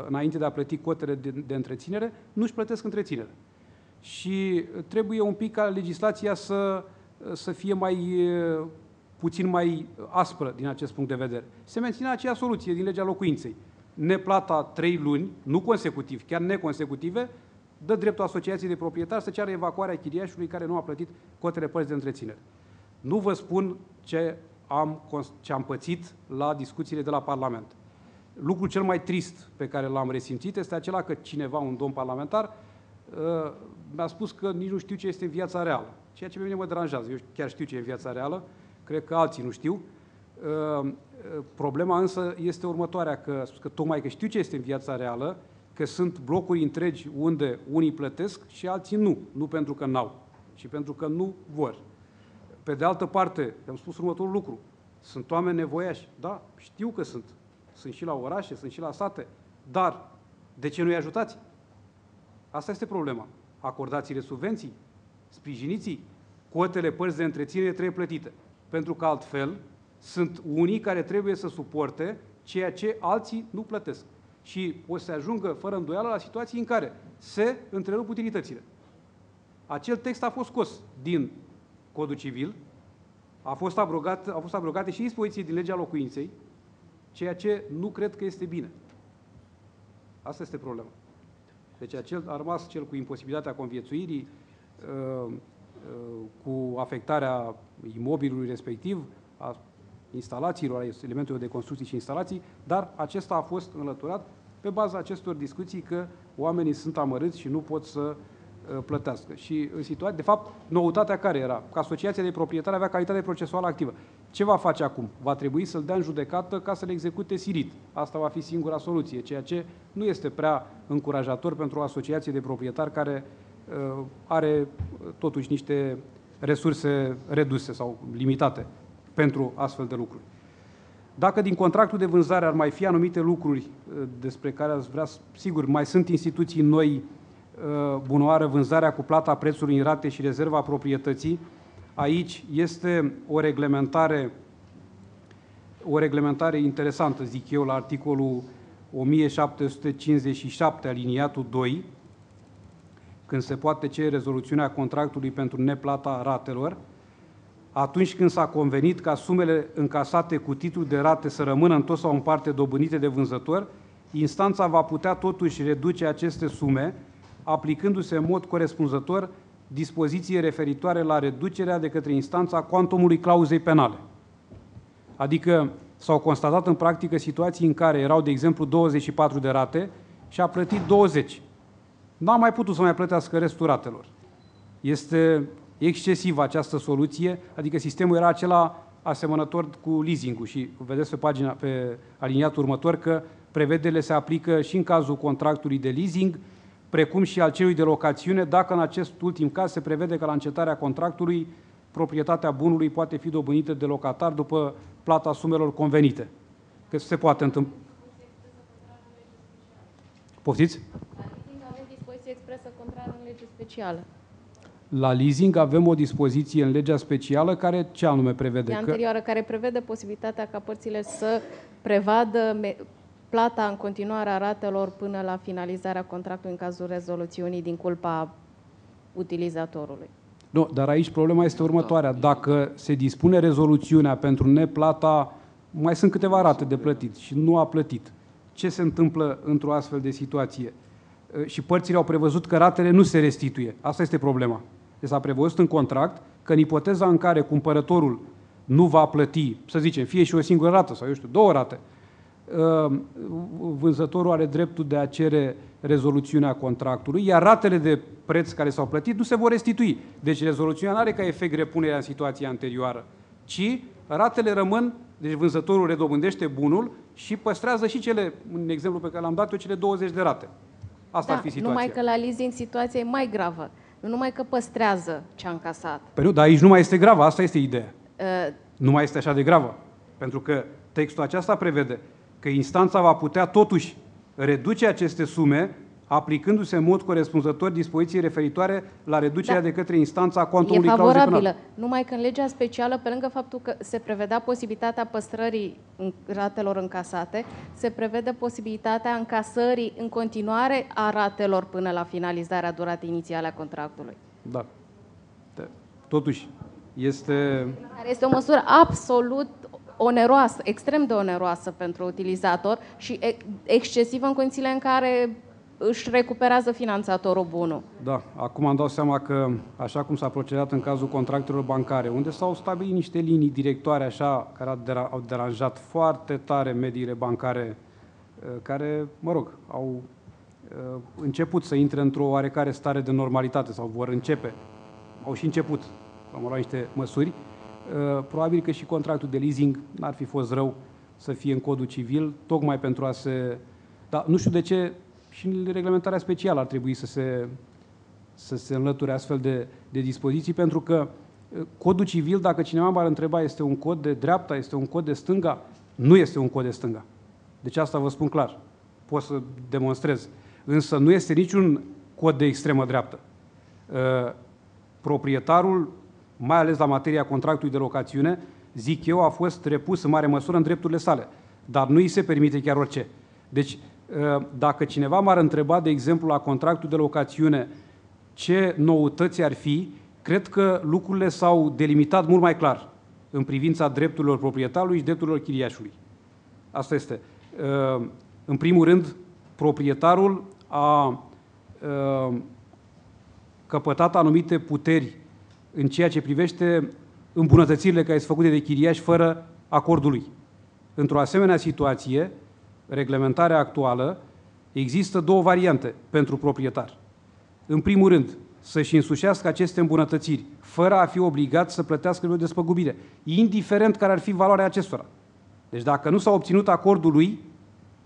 înainte de a plăti cotele de întreținere, nu își plătesc întreținere. Și trebuie un pic ca legislația să fie puțin mai aspră din acest punct de vedere. Se menține aceea soluție din legea locuinței. Neplata 3 luni, nu consecutiv, chiar neconsecutive, dă dreptul asociației de proprietari să ceară evacuarea chiriașului care nu a plătit cotele părți de întreținere. Nu vă spun ce am pățit la discuțiile de la Parlament. Lucrul cel mai trist pe care l-am resimțit este acela că cineva, un domn parlamentar, mi-a spus că nici nu știu ce este în viața reală. Ceea ce pe mine mă deranjează. Eu chiar știu ce e în viața reală, cred că alții nu știu. Problema însă este următoarea, că tocmai că știu ce este în viața reală, că sunt blocuri întregi unde unii plătesc și alții nu. Nu pentru că n-au, ci pentru că nu vor. Pe de altă parte, am spus următorul lucru. Sunt oameni nevoiași. Da, știu că sunt. Sunt și la orașe, sunt și la sate. Dar de ce nu-i ajutați? Asta este problema. Acordați-le subvenții, sprijiniți-i, cotele părți de întreținere trebuie plătite. Pentru că altfel sunt unii care trebuie să suporte ceea ce alții nu plătesc. Și o să se ajungă, fără îndoială, la situații în care se întrerup utilitățile. Acel text a fost scos din Codul Civil, au fost abrogate și dispoziții din legea locuinței, ceea ce nu cred că este bine. Asta este problema. Deci a rămas cel cu imposibilitatea conviețuirii, cu afectarea imobilului respectiv, a instalațiilor, a elementelor de construcții și instalații, dar acesta a fost înlăturat pe baza acestor discuții că oamenii sunt amărâți și nu pot să plătească. Și în situație, de fapt, noutatea care era? Că asociația de proprietari avea calitate procesuală activă. Ce va face acum? Va trebui să-l dea în judecată ca să le execute silit. Asta va fi singura soluție, ceea ce nu este prea încurajator pentru o asociație de proprietari care are totuși niște resurse reduse sau limitate pentru astfel de lucruri. Dacă din contractul de vânzare ar mai fi anumite lucruri despre care ați vrea, sigur, mai sunt instituții noi, bunoară, vânzarea cu plata prețului în rate și rezerva proprietății. Aici este o reglementare interesantă, zic eu, la articolul 1757, aliniatul 2, când se poate cere rezoluțiunea contractului pentru neplata ratelor, atunci când s-a convenit ca sumele încasate cu titlu de rate să rămână în tot sau în parte dobândite de vânzător, instanța va putea totuși reduce aceste sume, aplicându-se în mod corespunzător dispoziție referitoare la reducerea de către instanța cuantumului clauzei penale. Adică s-au constatat în practică situații în care erau, de exemplu, 24 de rate și a plătit 20. N-a mai putut să mai plătească restul ratelor. Este excesivă această soluție, adică sistemul era acela asemănător cu leasing-ul și vedeți pe aliniatul următor că prevederile se aplică și în cazul contractului de leasing, precum și al celui de locațiune, dacă în acest ultim caz se prevede că la încetarea contractului proprietatea bunului poate fi dobândită de locatar după plata sumelor convenite. Că se poate întâmpla. Poftiți? La leasing avem dispoziție expresă contrară în lege specială. La leasing avem o dispoziție în legea specială care ce anume prevede? E anterioară, care prevede posibilitatea ca părțile să prevadă plata în continuare a ratelor până la finalizarea contractului în cazul rezoluțiunii din culpa utilizatorului. Nu, dar aici problema este următoarea. Dacă se dispune rezoluțiunea pentru neplata, mai sunt câteva rate de plătit și nu a plătit. Ce se întâmplă într-o astfel de situație? Și părțile au prevăzut că ratele nu se restituie. Asta este problema. Deci s-a prevăzut în contract că în ipoteza în care cumpărătorul nu va plăti, să zicem, fie și o singură rată sau, eu știu, 2 rate, vânzătorul are dreptul de a cere rezoluțiunea contractului, iar ratele de preț care s-au plătit nu se vor restitui. Deci rezoluțiunea nu are ca efect repunerea în situația anterioară, ci ratele rămân, deci vânzătorul redobândește bunul și păstrează și cele, în exemplu pe care l-am dat eu, cele 20 de rate. Asta ar fi situația. Numai că la leasing situația e mai gravă. Nu numai că păstrează ce a încasat. Păi nu, dar aici nu mai este gravă, asta este ideea. Nu mai este așa de gravă. Pentru că textul acesta prevede că instanța va putea totuși reduce aceste sume aplicându-se în mod corespunzător dispoziții referitoare la reducerea de către instanța cuantumului clauzei penale. E favorabilă, numai că în legea specială, pe lângă faptul că se prevedea posibilitatea păstrării ratelor încasate, se prevede posibilitatea încasării în continuare a ratelor până la finalizarea duratei inițiale a contractului. Da. Totuși, este o măsură absolut oneroasă, extrem de oneroasă pentru utilizator și excesivă în condițiile în care își recuperează finanțatorul bunul. Da, acum îmi dau seama că, așa cum s-a procedat în cazul contractelor bancare, unde s-au stabilit niște linii directoare așa, care au deranjat foarte tare mediile bancare, care, mă rog, au început să intre într-o oarecare stare de normalitate sau vor începe, au și început, am luat niște măsuri, probabil că și contractul de leasing n-ar fi fost rău să fie în codul civil, tocmai pentru a se... Dar nu știu de ce și în reglementarea specială ar trebui să se înlăture astfel de dispoziții, pentru că codul civil, dacă cineva m-ar întreba, este un cod de dreapta, este un cod de stânga? Nu este un cod de stânga. Deci asta vă spun clar. Pot să demonstrez. Însă nu este niciun cod de extremă dreaptă. Proprietarul, mai ales la materia contractului de locațiune, zic eu, a fost repus în mare măsură în drepturile sale. Dar nu îi se permite chiar orice. Deci, dacă cineva m-ar întreba, de exemplu, la contractul de locațiune, ce noutăți ar fi, cred că lucrurile s-au delimitat mult mai clar în privința drepturilor proprietarului și drepturilor chiriașului. Asta este. În primul rând, proprietarul a căpătat anumite puteri în ceea ce privește îmbunătățirile care sunt făcute de chiriaș fără acordul lui. Într-o asemenea situație, reglementarea actuală, există două variante pentru proprietar. În primul rând, să-și însușească aceste îmbunătățiri, fără a fi obligat să plătească o despăgubire, indiferent care ar fi valoarea acestora. Deci dacă nu s-a obținut acordul lui,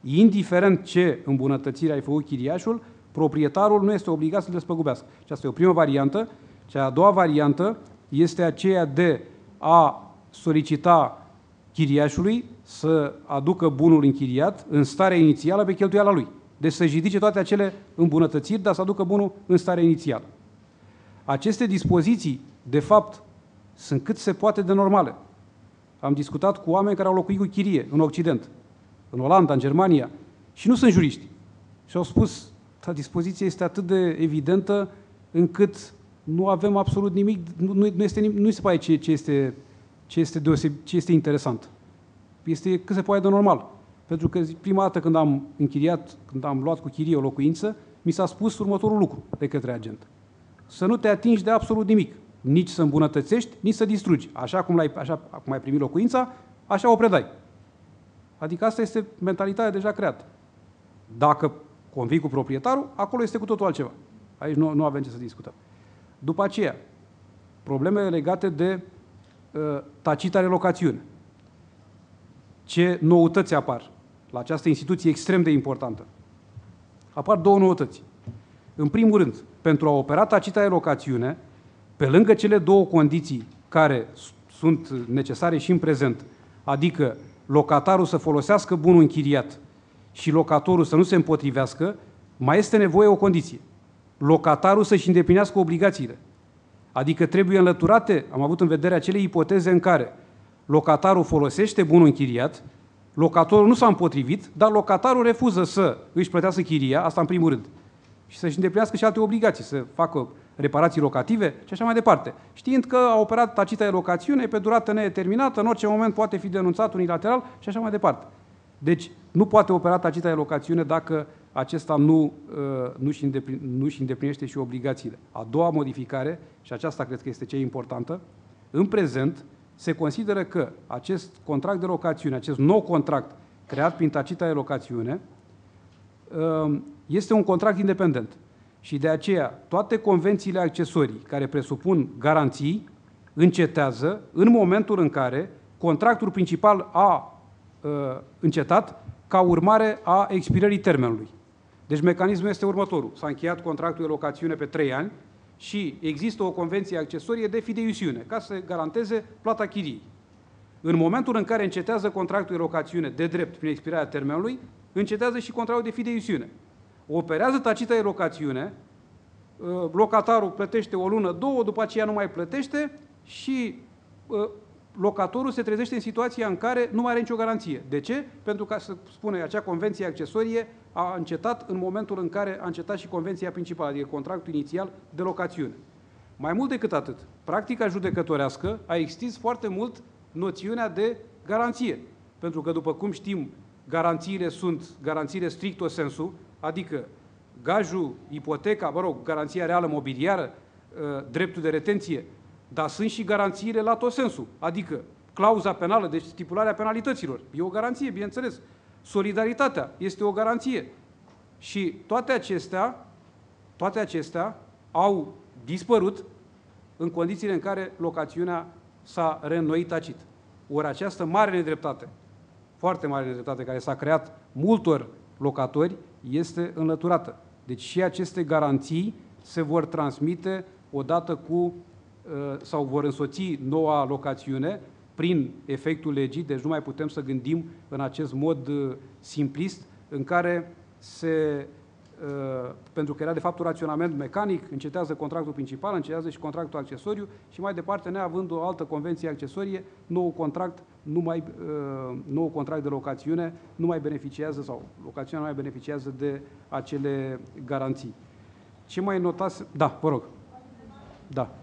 indiferent ce îmbunătățire ai făcut chiriașul, proprietarul nu este obligat să-l despăgubească. Și asta e o primă variantă. Cea a doua variantă este aceea de a solicita chiriașului să aducă bunul închiriat în starea inițială pe cheltuiala lui. Deci să-și ridice toate acele îmbunătățiri, dar să aducă bunul în starea inițială. Aceste dispoziții, de fapt, sunt cât se poate de normale. Am discutat cu oameni care au locuit cu chirie în Occident, în Olanda, în Germania, și nu sunt juriști. Și au spus, dispoziția este atât de evidentă încât nu avem absolut nimic, nu se pare ce este interesant. Este cât se poate de normal. Pentru că prima dată când am închiriat, când am luat cu chirie o locuință, mi s-a spus următorul lucru de către agent. Să nu te atingi de absolut nimic. Nici să îmbunătățești, nici să distrugi. Așa cum ai primit locuința, așa o predai. Adică asta este mentalitatea deja creată. Dacă convii cu proprietarul, acolo este cu totul altceva. Aici nu avem ce să discutăm. După aceea, problemele legate de tacita relocațiune. Ce noutăți apar la această instituție extrem de importantă? Apar două noutăți. În primul rând, pentru a opera tacita relocațiune, pe lângă cele două condiții care sunt necesare și în prezent, adică locatarul să folosească bunul închiriat și locatorul să nu se împotrivească, mai este nevoie o condiție. Locatarul să-și îndeplinească obligațiile. Adică trebuie înlăturate, am avut în vedere acele ipoteze în care locatarul folosește bunul închiriat, locatorul nu s-a împotrivit, dar locatarul refuză să își plătească chiria, asta în primul rând, și să-și îndeplinească și alte obligații, să facă reparații locative și așa mai departe. Știind că a operat tacita de locațiune pe durată nedeterminată, în orice moment poate fi denunțat unilateral și așa mai departe. Deci nu poate opera tacita de locațiune dacă acesta nu își îndeplinește și obligațiile. A doua modificare, și aceasta cred că este cea importantă, în prezent se consideră că acest contract de locațiune, acest nou contract creat prin tacita de locațiune, este un contract independent. Și de aceea toate convențiile accesorii care presupun garanții încetează în momentul în care contractul principal a încetat ca urmare a expirării termenului. Deci mecanismul este următorul. S-a încheiat contractul de locațiune pe 3 ani și există o convenție accesorie de fideiusiune ca să garanteze plata chiriei. În momentul în care încetează contractul de locațiune de drept prin expirarea termenului, încetează și contractul de fideiusiune. Operează tacită de locațiune, locatarul plătește o lună, două, după aceea nu mai plătește și locatorul se trezește în situația în care nu mai are nicio garanție. De ce? Pentru că, se spune, acea convenție accesorie a încetat în momentul în care a încetat și convenția principală, adică contractul inițial de locațiune. Mai mult decât atât, practica judecătorească a extins foarte mult noțiunea de garanție. Pentru că, după cum știm, garanțiile sunt garanțiile stricto sensu, adică gajul, ipoteca, garanția reală mobiliară, dreptul de retenție, dar sunt și garanțiile lato sensu, adică clauza penală, deci stipularea penalităților. E o garanție, bineînțeles. Solidaritatea este o garanție. Și toate acestea au dispărut în condițiile în care locațiunea s-a reînnoit tacit. Ori această mare nedreptate, foarte mare nedreptate, care s-a creat multor locatori, este înlăturată. Deci și aceste garanții se vor transmite odată cu, sau vor însoți noua locațiune prin efectul legii, deci nu mai putem să gândim în acest mod simplist în care pentru că era de fapt un raționament mecanic, încetează contractul principal, încetează și contractul accesoriu și mai departe, neavând o altă convenție accesorie, nou contract de locațiune nu mai beneficiază, sau locațiunea nu mai beneficiază de acele garanții. Ce mai notați? Da, vă rog. Da.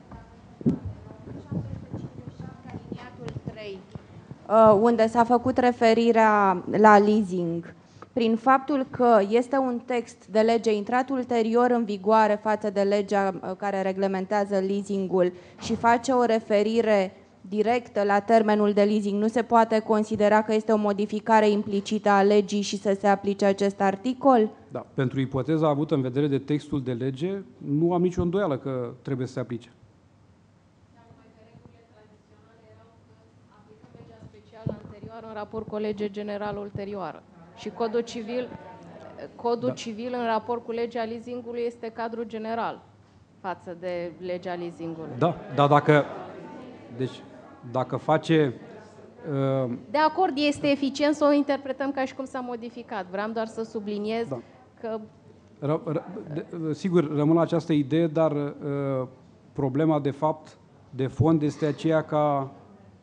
Unde s-a făcut referirea la leasing, prin faptul că este un text de lege intrat ulterior în vigoare față de legea care reglementează leasingul și face o referire directă la termenul de leasing, nu se poate considera că este o modificare implicită a legii și să se aplice acest articol? Da. Pentru ipoteza avută în vedere de textul de lege, nu am nicio îndoială că trebuie să se aplice. În raport cu o lege generală ulterioară. Și codul civil în raport cu legea leasingului este cadrul general față de legea leasingului. Da, dar dacă face... De acord, este eficient să o interpretăm ca și cum s-a modificat. Vreau doar să subliniez că... Sigur, rămân la această idee, dar problema de fapt, de fond, este aceea ca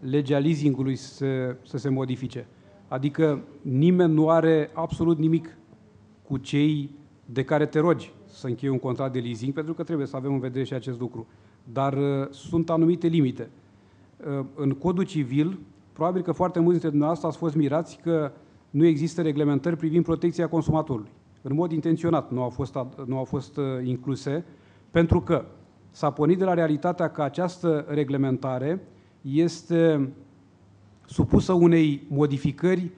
legea leasingului să se modifice. Adică nimeni nu are absolut nimic cu cei de care te rogi să încheie un contract de leasing, pentru că trebuie să avem în vedere și acest lucru. Dar sunt anumite limite. În Codul Civil, probabil că foarte mulți dintre dumneavoastră ați fost mirați că nu există reglementări privind protecția consumatorului. În mod intenționat nu au fost incluse, pentru că s-a pornit de la realitatea că această reglementare este supusă unei modificări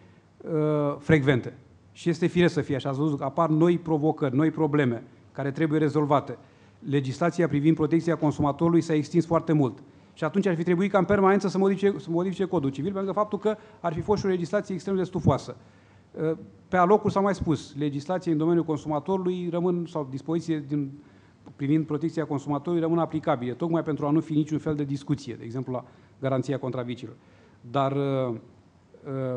frecvente. Și este firesc să fie așa. Ați văzut că apar noi provocări, noi probleme care trebuie rezolvate. Legislația privind protecția consumatorului s-a extins foarte mult. Și atunci ar fi trebuit ca în permanență să modifice Codul Civil, pentru că faptul că ar fi fost și o legislație extrem de stufoasă. Pe alocuri s-a mai spus, legislația în domeniul consumatorului rămân, sau dispoziție privind protecția consumatorului rămân aplicabile, tocmai pentru a nu fi niciun fel de discuție, de exemplu la garanția contra viciilor. Dar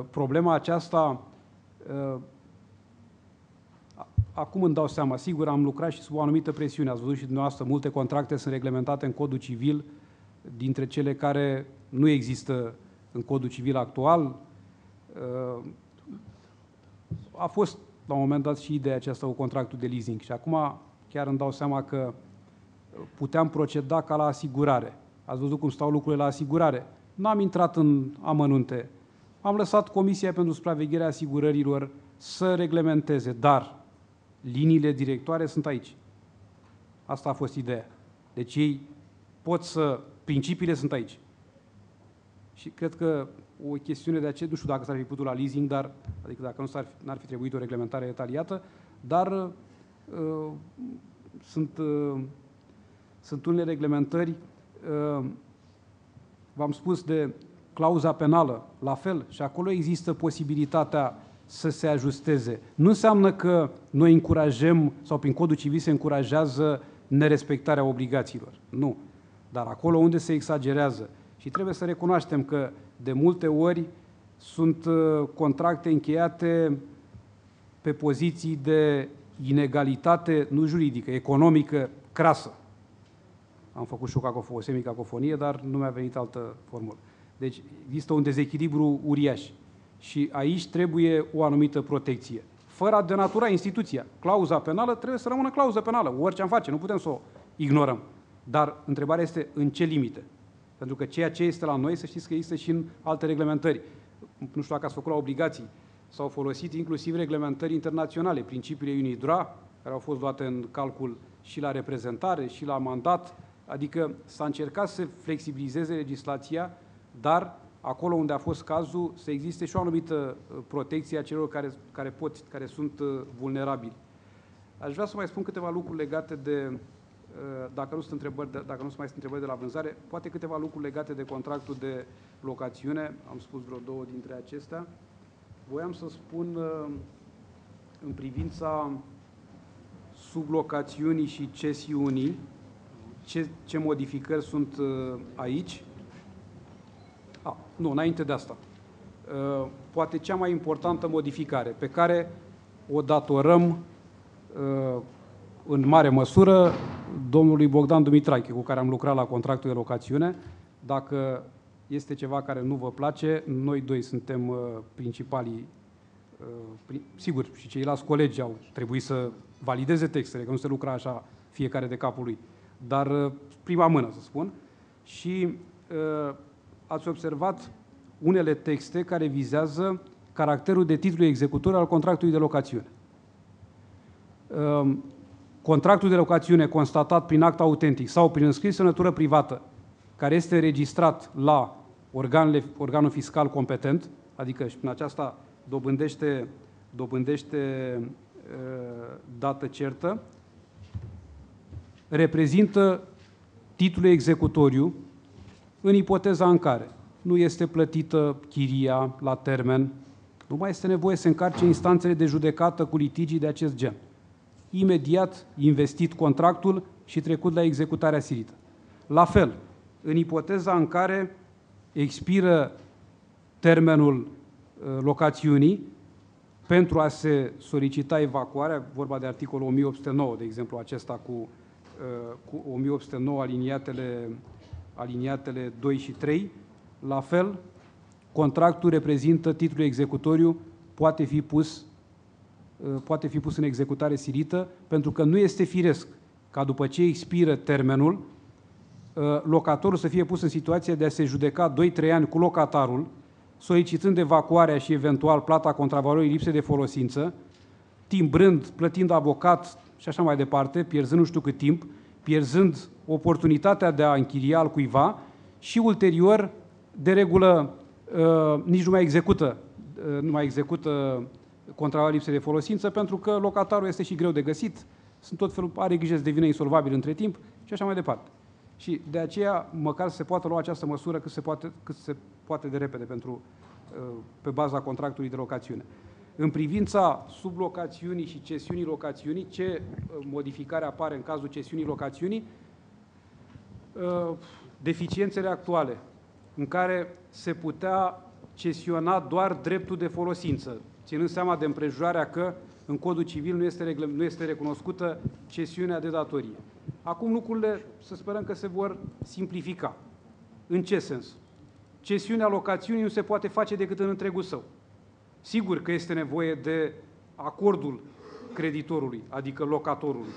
problema aceasta, acum îmi dau seama, sigur am lucrat și sub o anumită presiune, ați văzut și dumneavoastră, multe contracte sunt reglementate în Codul Civil, dintre cele care nu există în Codul Civil actual. A fost la un moment dat și ideea aceasta cu contractul de leasing și acum chiar îmi dau seama că puteam proceda ca la asigurare. Ați văzut cum stau lucrurile la asigurare. N-am intrat în amănunte. Am lăsat Comisia pentru Supravegherea Asigurărilor să reglementeze, dar liniile directoare sunt aici. Asta a fost ideea. Deci ei principiile sunt aici. Și cred că o chestiune de aceea, nu știu dacă s-ar fi putut la leasing, adică dacă n-ar fi trebuit o reglementare detaliată, dar sunt unele reglementări, v-am spus de clauza penală, la fel, și acolo există posibilitatea să se ajusteze. Nu înseamnă că noi încurajăm, sau prin Codul Civil se încurajează nerespectarea obligațiilor. Nu. Dar acolo unde se exagerează Și trebuie să recunoaștem că de multe ori sunt contracte încheiate pe poziții de inegalitate, nu juridică, economică, crasă. Am făcut și o semicacofonie, dar nu mi-a venit altă formulă. Deci există un dezechilibru uriaș și aici trebuie o anumită protecție. Fără a denatura instituția. Clauza penală trebuie să rămână clauză penală, orice am face, nu putem să o ignorăm. Dar întrebarea este în ce limite. Pentru că ceea ce este la noi, să știți că există și în alte reglementări. Nu știu dacă ați făcut la obligații. S-au folosit inclusiv reglementări internaționale, principiile UNIDROIT, care au fost luate în calcul și la reprezentare, și la mandat, adică s-a încercat să flexibilizeze legislația, dar acolo unde a fost cazul, să existe și o anumită protecție a celor care sunt vulnerabili. Aș vrea să mai spun câteva lucruri legate de, dacă nu se mai sunt întrebări de la vânzare, poate câteva lucruri legate de contractul de locațiune, am spus vreo două dintre acestea. Voiam să spun în privința sublocațiunii și cesiunii, ce modificări sunt aici. Nu, înainte de asta. Poate cea mai importantă modificare pe care o datorăm în mare măsură domnului Bogdan Dumitrache, cu care am lucrat la contractul de locațiune. Dacă este ceva care nu vă place, noi doi suntem principalii, sigur, și ceilalți colegi au trebuit să valideze textele, că nu se lucra așa fiecare de capul lui, dar prima mână, să spun, și ați observat unele texte care vizează caracterul de titlu executor al contractului de locațiune. Contractul de locațiune constatat prin act autentic sau prin înscris în semnătură privată, care este înregistrat la organul fiscal competent, adică și prin aceasta dobândește dată certă, reprezintă titlul executoriu în ipoteza în care nu este plătită chiria la termen, nu mai este nevoie să încarce instanțele de judecată cu litigii de acest gen. Imediat investit contractul și trecut la executarea silită. La fel, în ipoteza în care expiră termenul locațiunii pentru a se solicita evacuarea, vorba de articolul 1809, de exemplu acesta cu 1809 aliniatele 2 și 3, la fel, contractul reprezintă titlul executoriu, poate fi pus în executare silită, pentru că nu este firesc ca după ce expiră termenul, locatorul să fie pus în situația de a se judeca 2-3 ani cu locatarul, solicitând evacuarea și eventual plata contravalorii lipse de folosință, timbrând, plătind avocat și așa mai departe, pierzând nu știu cât timp, pierzând oportunitatea de a închiria al cuiva și ulterior, de regulă, nici nu mai execută contravalorii lipse de folosință, pentru că locatarul este și greu de găsit, are grijă să devină insolvabil între timp și așa mai departe. Și de aceea, măcar să se poată lua această măsură cât se poate de repede pe baza contractului de locațiune. În privința sublocațiunii și cesiunii locațiunii, ce modificare apare în cazul cesiunii locațiunii? Deficiențele actuale, în care se putea cesiona doar dreptul de folosință, ținând seama de împrejurarea că în Codul Civil nu este recunoscută cesiunea de datorie. Acum lucrurile, să sperăm că se vor simplifica. În ce sens? Cesiunea locațiunii nu se poate face decât în întregul său. Sigur că este nevoie de acordul creditorului, adică locatorului.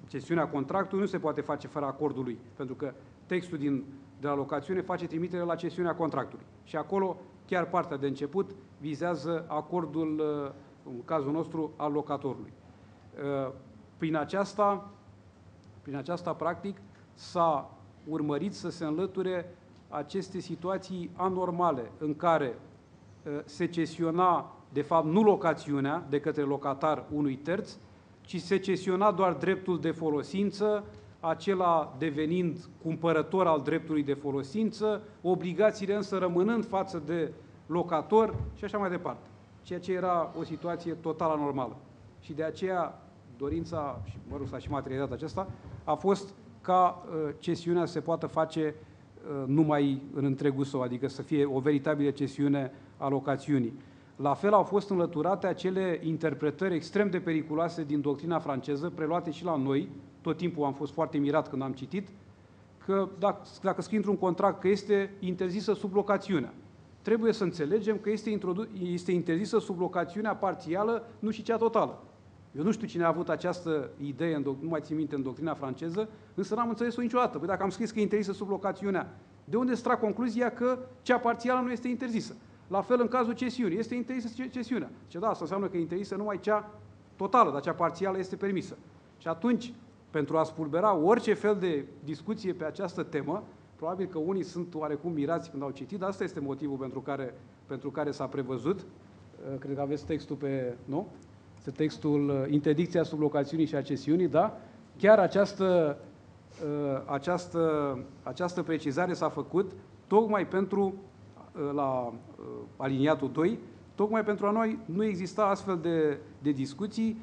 Cesiunea contractului nu se poate face fără acordul lui, pentru că textul de la locațiune face trimitere la cesiunea contractului. Și acolo, chiar partea de început, vizează acordul, în cazul nostru, al locatorului. Prin aceasta, practic, s-a urmărit să se înlăture aceste situații anormale în care se cesiona, de fapt, nu locațiunea de către locatar unui terț, ci se cesiona doar dreptul de folosință, acela devenind cumpărător al dreptului de folosință, obligațiile însă rămânând față de locator și așa mai departe. Ceea ce era o situație total anormală. Și de aceea dorința, și s-a și materializat acesta, a fost ca cesiunea se poată face numai în întregul său, adică să fie o veritabilă cesiune a locațiunii. La fel au fost înlăturate acele interpretări extrem de periculoase din doctrina franceză, preluate și la noi. Tot timpul am fost foarte mirat când am citit că dacă scrii într-un contract că este interzisă sublocațiunea, trebuie să înțelegem că este interzisă sublocațiunea parțială, nu și cea totală. Eu nu știu cine a avut această idee, nu mai țin minte, în doctrina franceză, însă n-am înțeles-o niciodată. Păi dacă am scris că e interzisă sublocațiunea, de unde se trag concluzia că cea parțială nu este interzisă? La fel în cazul cesiunii. Este interzisă cesiunea. Și da, asta înseamnă că e interzisă numai cea totală, dar cea parțială este permisă. Și atunci, pentru a spulbera orice fel de discuție pe această temă, probabil că unii sunt oarecum mirați când au citit, dar asta este motivul pentru care s-a prevăzut. Cred că aveți textul pe... Nu? Este textul interdicția sublocațiunii și a cesiunii, da? Chiar această precizare s-a făcut tocmai pentru, la aliniatul 2, tocmai pentru a noi nu exista astfel de discuții.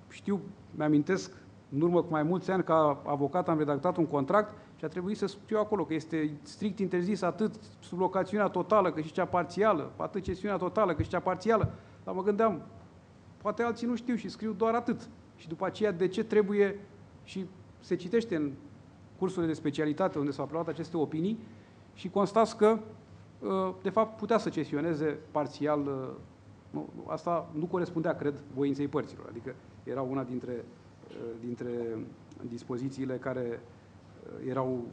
Știu, mi-amintesc, în urmă cu mai mulți ani, ca avocat am redactat un contract și a trebuit să scriu acolo că este strict interzis atât sublocațiunea totală, cât și cea parțială, atât cesiunea totală, cât și cea parțială. Dar mă gândeam, poate alții nu știu și scriu doar atât. Și după aceea, de ce trebuie, și se citește în cursurile de specialitate unde s-au preluat aceste opinii, și constați că, de fapt, putea să cesioneze parțial. Asta nu corespundea, cred, voinței părților. Adică era una dintre dispozițiile care erau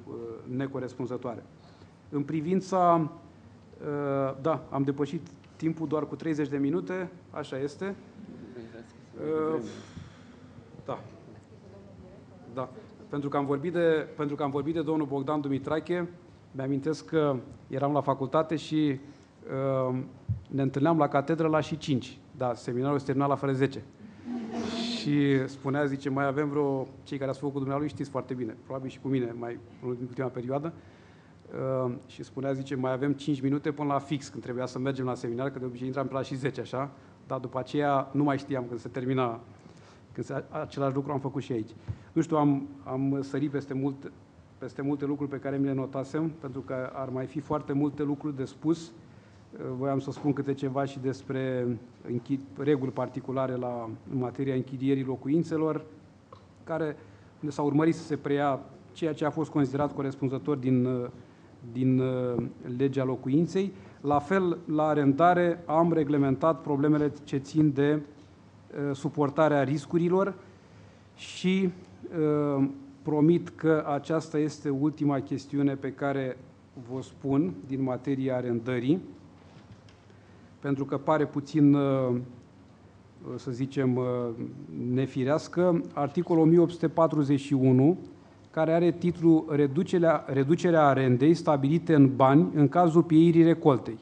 necorespunzătoare. În privința... Da, am depășit timpul doar cu 30 de minute, așa este. Da. Da. Pentru că am vorbit de domnul Bogdan Dumitrache, mi-amintesc că eram la facultate și ne întâlneam la catedră la și 5. Da, seminarul se termina la fără 10. Și spunea, zice, mai avem vreo... Cei care ați făcut cu dumnealui știți foarte bine, probabil și cu mine, mai în ultima perioadă. Și spunea, zice, mai avem 5 minute până la fix, când trebuia să mergem la seminar, că de obicei intram pe la și 10, așa, dar după aceea nu mai știam când se termina, același lucru am făcut și aici. Nu știu, am sărit peste multe lucruri pe care mi le notasem, pentru că ar mai fi foarte multe lucruri de spus. Voiam să spun câte ceva și despre reguli particulare în materia închirierii locuințelor, unde s-a urmărit să se preia ceea ce a fost considerat corespunzător din legea locuinței. La fel, la arendare am reglementat problemele ce țin de suportarea riscurilor și promit că aceasta este ultima chestiune pe care vă spun din materia arendării, pentru că pare puțin, să zicem, nefirească. Articolul 1841, care are titlul Reducerea arendei stabilite în bani în cazul pieirii recoltei.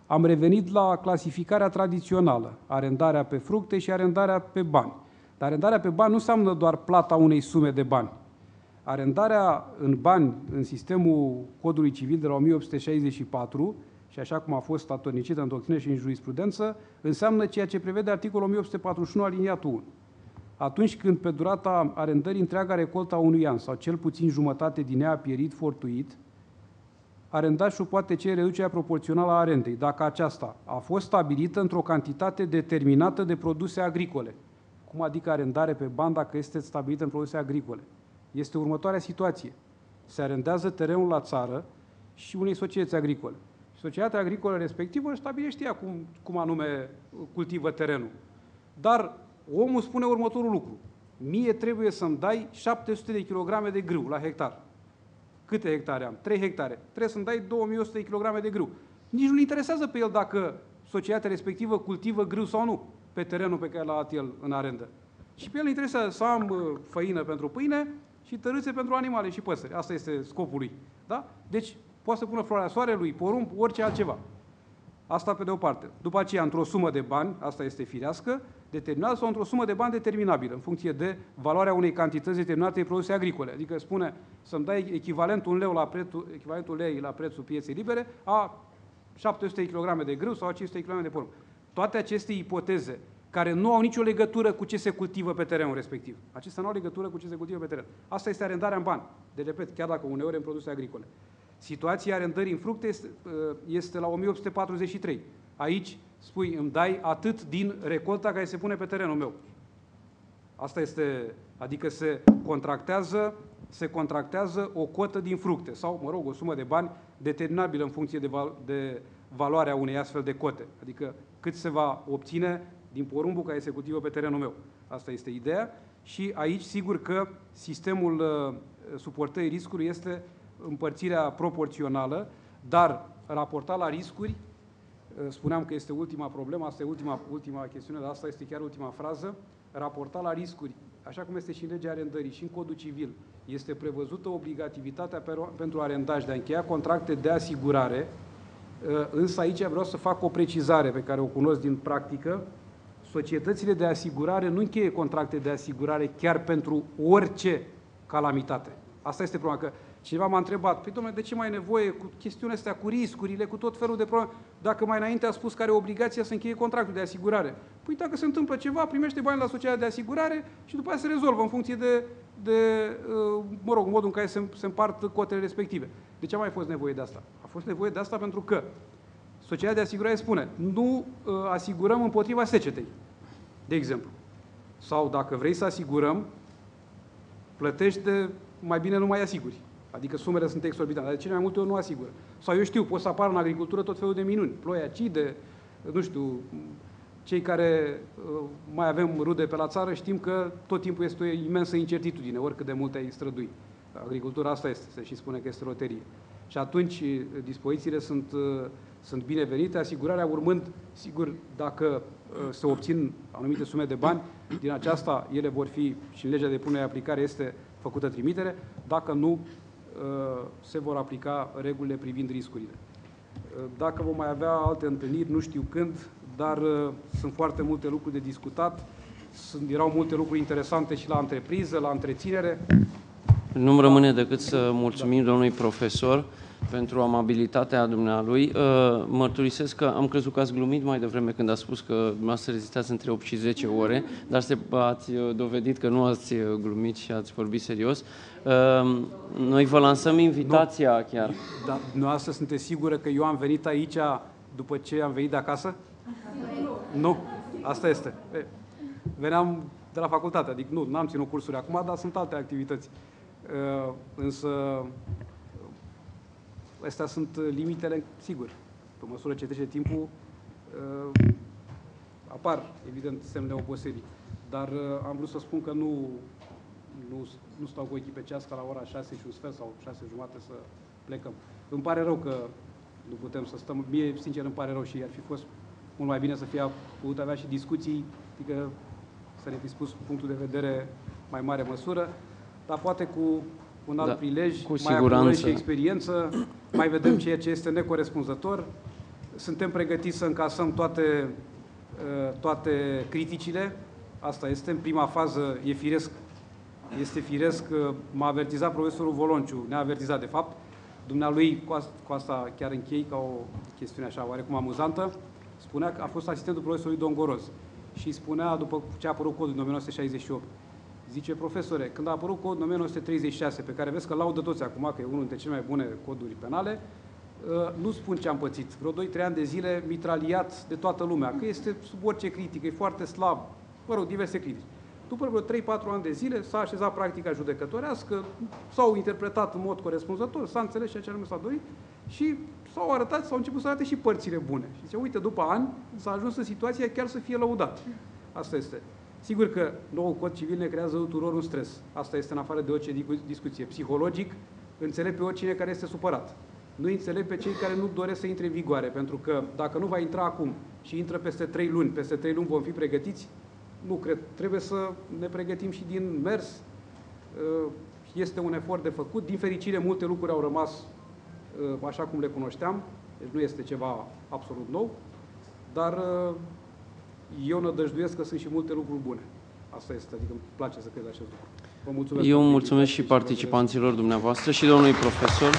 Am revenit la clasificarea tradițională, arendarea pe fructe și arendarea pe bani. Dar arendarea pe bani nu înseamnă doar plata unei sume de bani. Arendarea în bani în sistemul Codului Civil de la 1864, și așa cum a fost statornicită în doctrină și în jurisprudență, înseamnă ceea ce prevede articolul 1841 aliniatul 1. Atunci când pe durata arendării întreaga recoltă a unui an sau cel puțin jumătate din ea a pierit fortuit, arendașul poate cere reducerea proporțională a arendei, dacă aceasta a fost stabilită într-o cantitate determinată de produse agricole. Cum adică arendare pe bani dacă este stabilită în produse agricole? Este următoarea situație. Se arendează terenul la țară și unei societăți agricole. Societatea agricolă respectivă stabilește ea cum anume cultivă terenul. Dar omul spune următorul lucru. Mie trebuie să-mi dai 700 de kilograme de grâu la hectar. Câte hectare am? 3 hectare. Trebuie să-mi dai 2100 de kilograme de grâu. Nici nu-l interesează pe el dacă societatea respectivă cultivă grâu sau nu pe terenul pe care l-a luat el în arendă. Și pe el îl interesează să am făină pentru pâine și tărâțe pentru animale și păsări. Asta este scopul lui. Da? Deci poate să pună floarea soarelui, porumb, orice altceva. Asta pe de o parte. După aceea, într-o sumă de bani, asta este firească, determinată, sau într-o sumă de bani determinabilă, în funcție de valoarea unei cantități determinate de produse agricole. Adică spune să-mi dai echivalentul lei la prețul pieței libere a 700 kg de grâu sau 500 kg de porumb. Toate aceste ipoteze care nu au nicio legătură cu ce se cultivă pe terenul respectiv. Acestea nu au legătură cu ce se cultivă pe teren. Asta este arendarea în bani. De repet, chiar dacă uneori în produse agricole. Situația arendării în fructe este la 1843. Aici spui, îmi dai atât din recolta care se pune pe terenul meu. Asta este, adică se contractează o cotă din fructe sau, mă rog, o sumă de bani determinabilă în funcție de valoarea unei astfel de cote. Adică cât se va obține din porumbul care se cultivă pe terenul meu. Asta este ideea și aici sigur că sistemul suportării riscului este împărțirea proporțională, dar raportat la riscuri, spuneam că este ultima problemă, asta e ultima chestiune, dar asta este chiar ultima frază, raportat la riscuri, așa cum este și în legea arendării și în Codul Civil, este prevăzută obligativitatea pentru arendaj de a încheia contracte de asigurare, însă aici vreau să fac o precizare pe care o cunosc din practică. Societățile de asigurare nu încheie contracte de asigurare chiar pentru orice calamitate. Asta este problema, că cineva m-a întrebat, păi domnule, de ce mai e nevoie cu chestiunea astea, cu riscurile, cu tot felul de probleme, dacă mai înainte a spus că are obligația să încheie contractul de asigurare? Păi dacă se întâmplă ceva, primește bani la societatea de asigurare și după aceea se rezolvă în funcție mă rog, modul în care se împart cotele respective. De ce a mai fost nevoie de asta? A fost nevoie de asta pentru că societatea de asigurare spune, nu asigurăm împotriva secetei, de exemplu. Sau dacă vrei să asigurăm, plătește, mai bine nu mai asiguri. Adică sumele sunt exorbitante, dar de cele mai multe ori nu asigură. Sau eu știu, pot să apară în agricultură tot felul de minuni, ploi acide, nu știu, cei care mai avem rude pe la țară știm că tot timpul este o imensă incertitudine, oricât de mult ai strădui. Agricultura asta este, se și spune că este loterie. Și atunci dispozițiile sunt binevenite, asigurarea urmând, sigur, dacă se obțin anumite sume de bani, din aceasta ele vor fi, și în legea de punere în aplicare este făcută trimitere, dacă nu, se vor aplica regulile privind riscurile. Dacă vom mai avea alte întâlniri, nu știu când, dar sunt foarte multe lucruri de discutat, erau multe lucruri interesante și la întrepriză, la întreținere. Nu-mi rămâne decât să mulțumim domnului profesor pentru amabilitatea dumnealui. Mărturisesc că am crezut că ați glumit mai devreme când a spus că dumneavoastră rezistați între 8 și 10 ore, dar ați dovedit că nu ați glumit și ați vorbit serios. Noi vă lansăm invitația chiar. Dar dumneavoastră sunteți sigură că eu am venit aici după ce am venit de acasă? Nu. Asta este. Veneam de la facultate, adică nu, n-am ținut cursuri acum, dar sunt alte activități. Însă astea sunt limitele, sigur. Pe măsură ce trece timpul, apar, evident, semne de oboselii. Dar am vrut să spun că nu stau cu ochii pe ceas ca la ora 6 și un sfert sau 6 jumate să plecăm. Îmi pare rău că nu putem să stăm. Mie, sincer, îmi pare rău și ar fi fost mult mai bine să fie putut avea și discuții, adică să ne fi spus punctul de vedere mai mare măsură, dar poate cu un alt prilej, mai acumulăm și experiență, mai vedem ceea ce este necorespunzător. Suntem pregătiți să încasăm toate criticile. Asta este, în prima fază, este firesc, m-a avertizat profesorul Volonciu, ne-a avertizat de fapt, dumnealui, cu asta chiar închei ca o chestiune așa oarecum amuzantă, spunea că a fost asistentul profesorului Dongoroz și spunea, după ce a apărut codul în 1968, zice, profesore, când a apărut codul în 1936, pe care vezi că laudă toți acum, că e unul dintre cele mai bune coduri penale, nu spun ce am pățit. Vreo 2-3 ani de zile mitraliat de toată lumea, că este sub orice critică, e foarte slab, mă rog, diverse critici. După vreo 3-4 ani de zile s-a așezat practica judecătorească, s-au interpretat în mod corespunzător, s-a înțeles ceea ce anume s-a dorit și s-au început să arate și părțile bune. Și zice, uite, după ani s-a ajuns în situația chiar să fie lăudat. Asta este. Sigur că noul cod civil ne creează tuturor un stres. Asta este în afară de orice discuție. Psihologic, înțeleg pe oricine care este supărat. Nu înțeleg pe cei care nu doresc să intre în vigoare, pentru că dacă nu va intra acum și intră peste 3 luni, peste 3 luni vom fi pregătiți, nu cred. Trebuie să ne pregătim și din mers. Este un efort de făcut. Din fericire, multe lucruri au rămas așa cum le cunoșteam. Deci nu este ceva absolut nou. Dar eu nădăjduiesc că sunt și multe lucruri bune. Asta este, adică îmi place să cred acest lucru. Vă mulțumesc. Eu mulțumesc și participanților dumneavoastră și domnului profesor.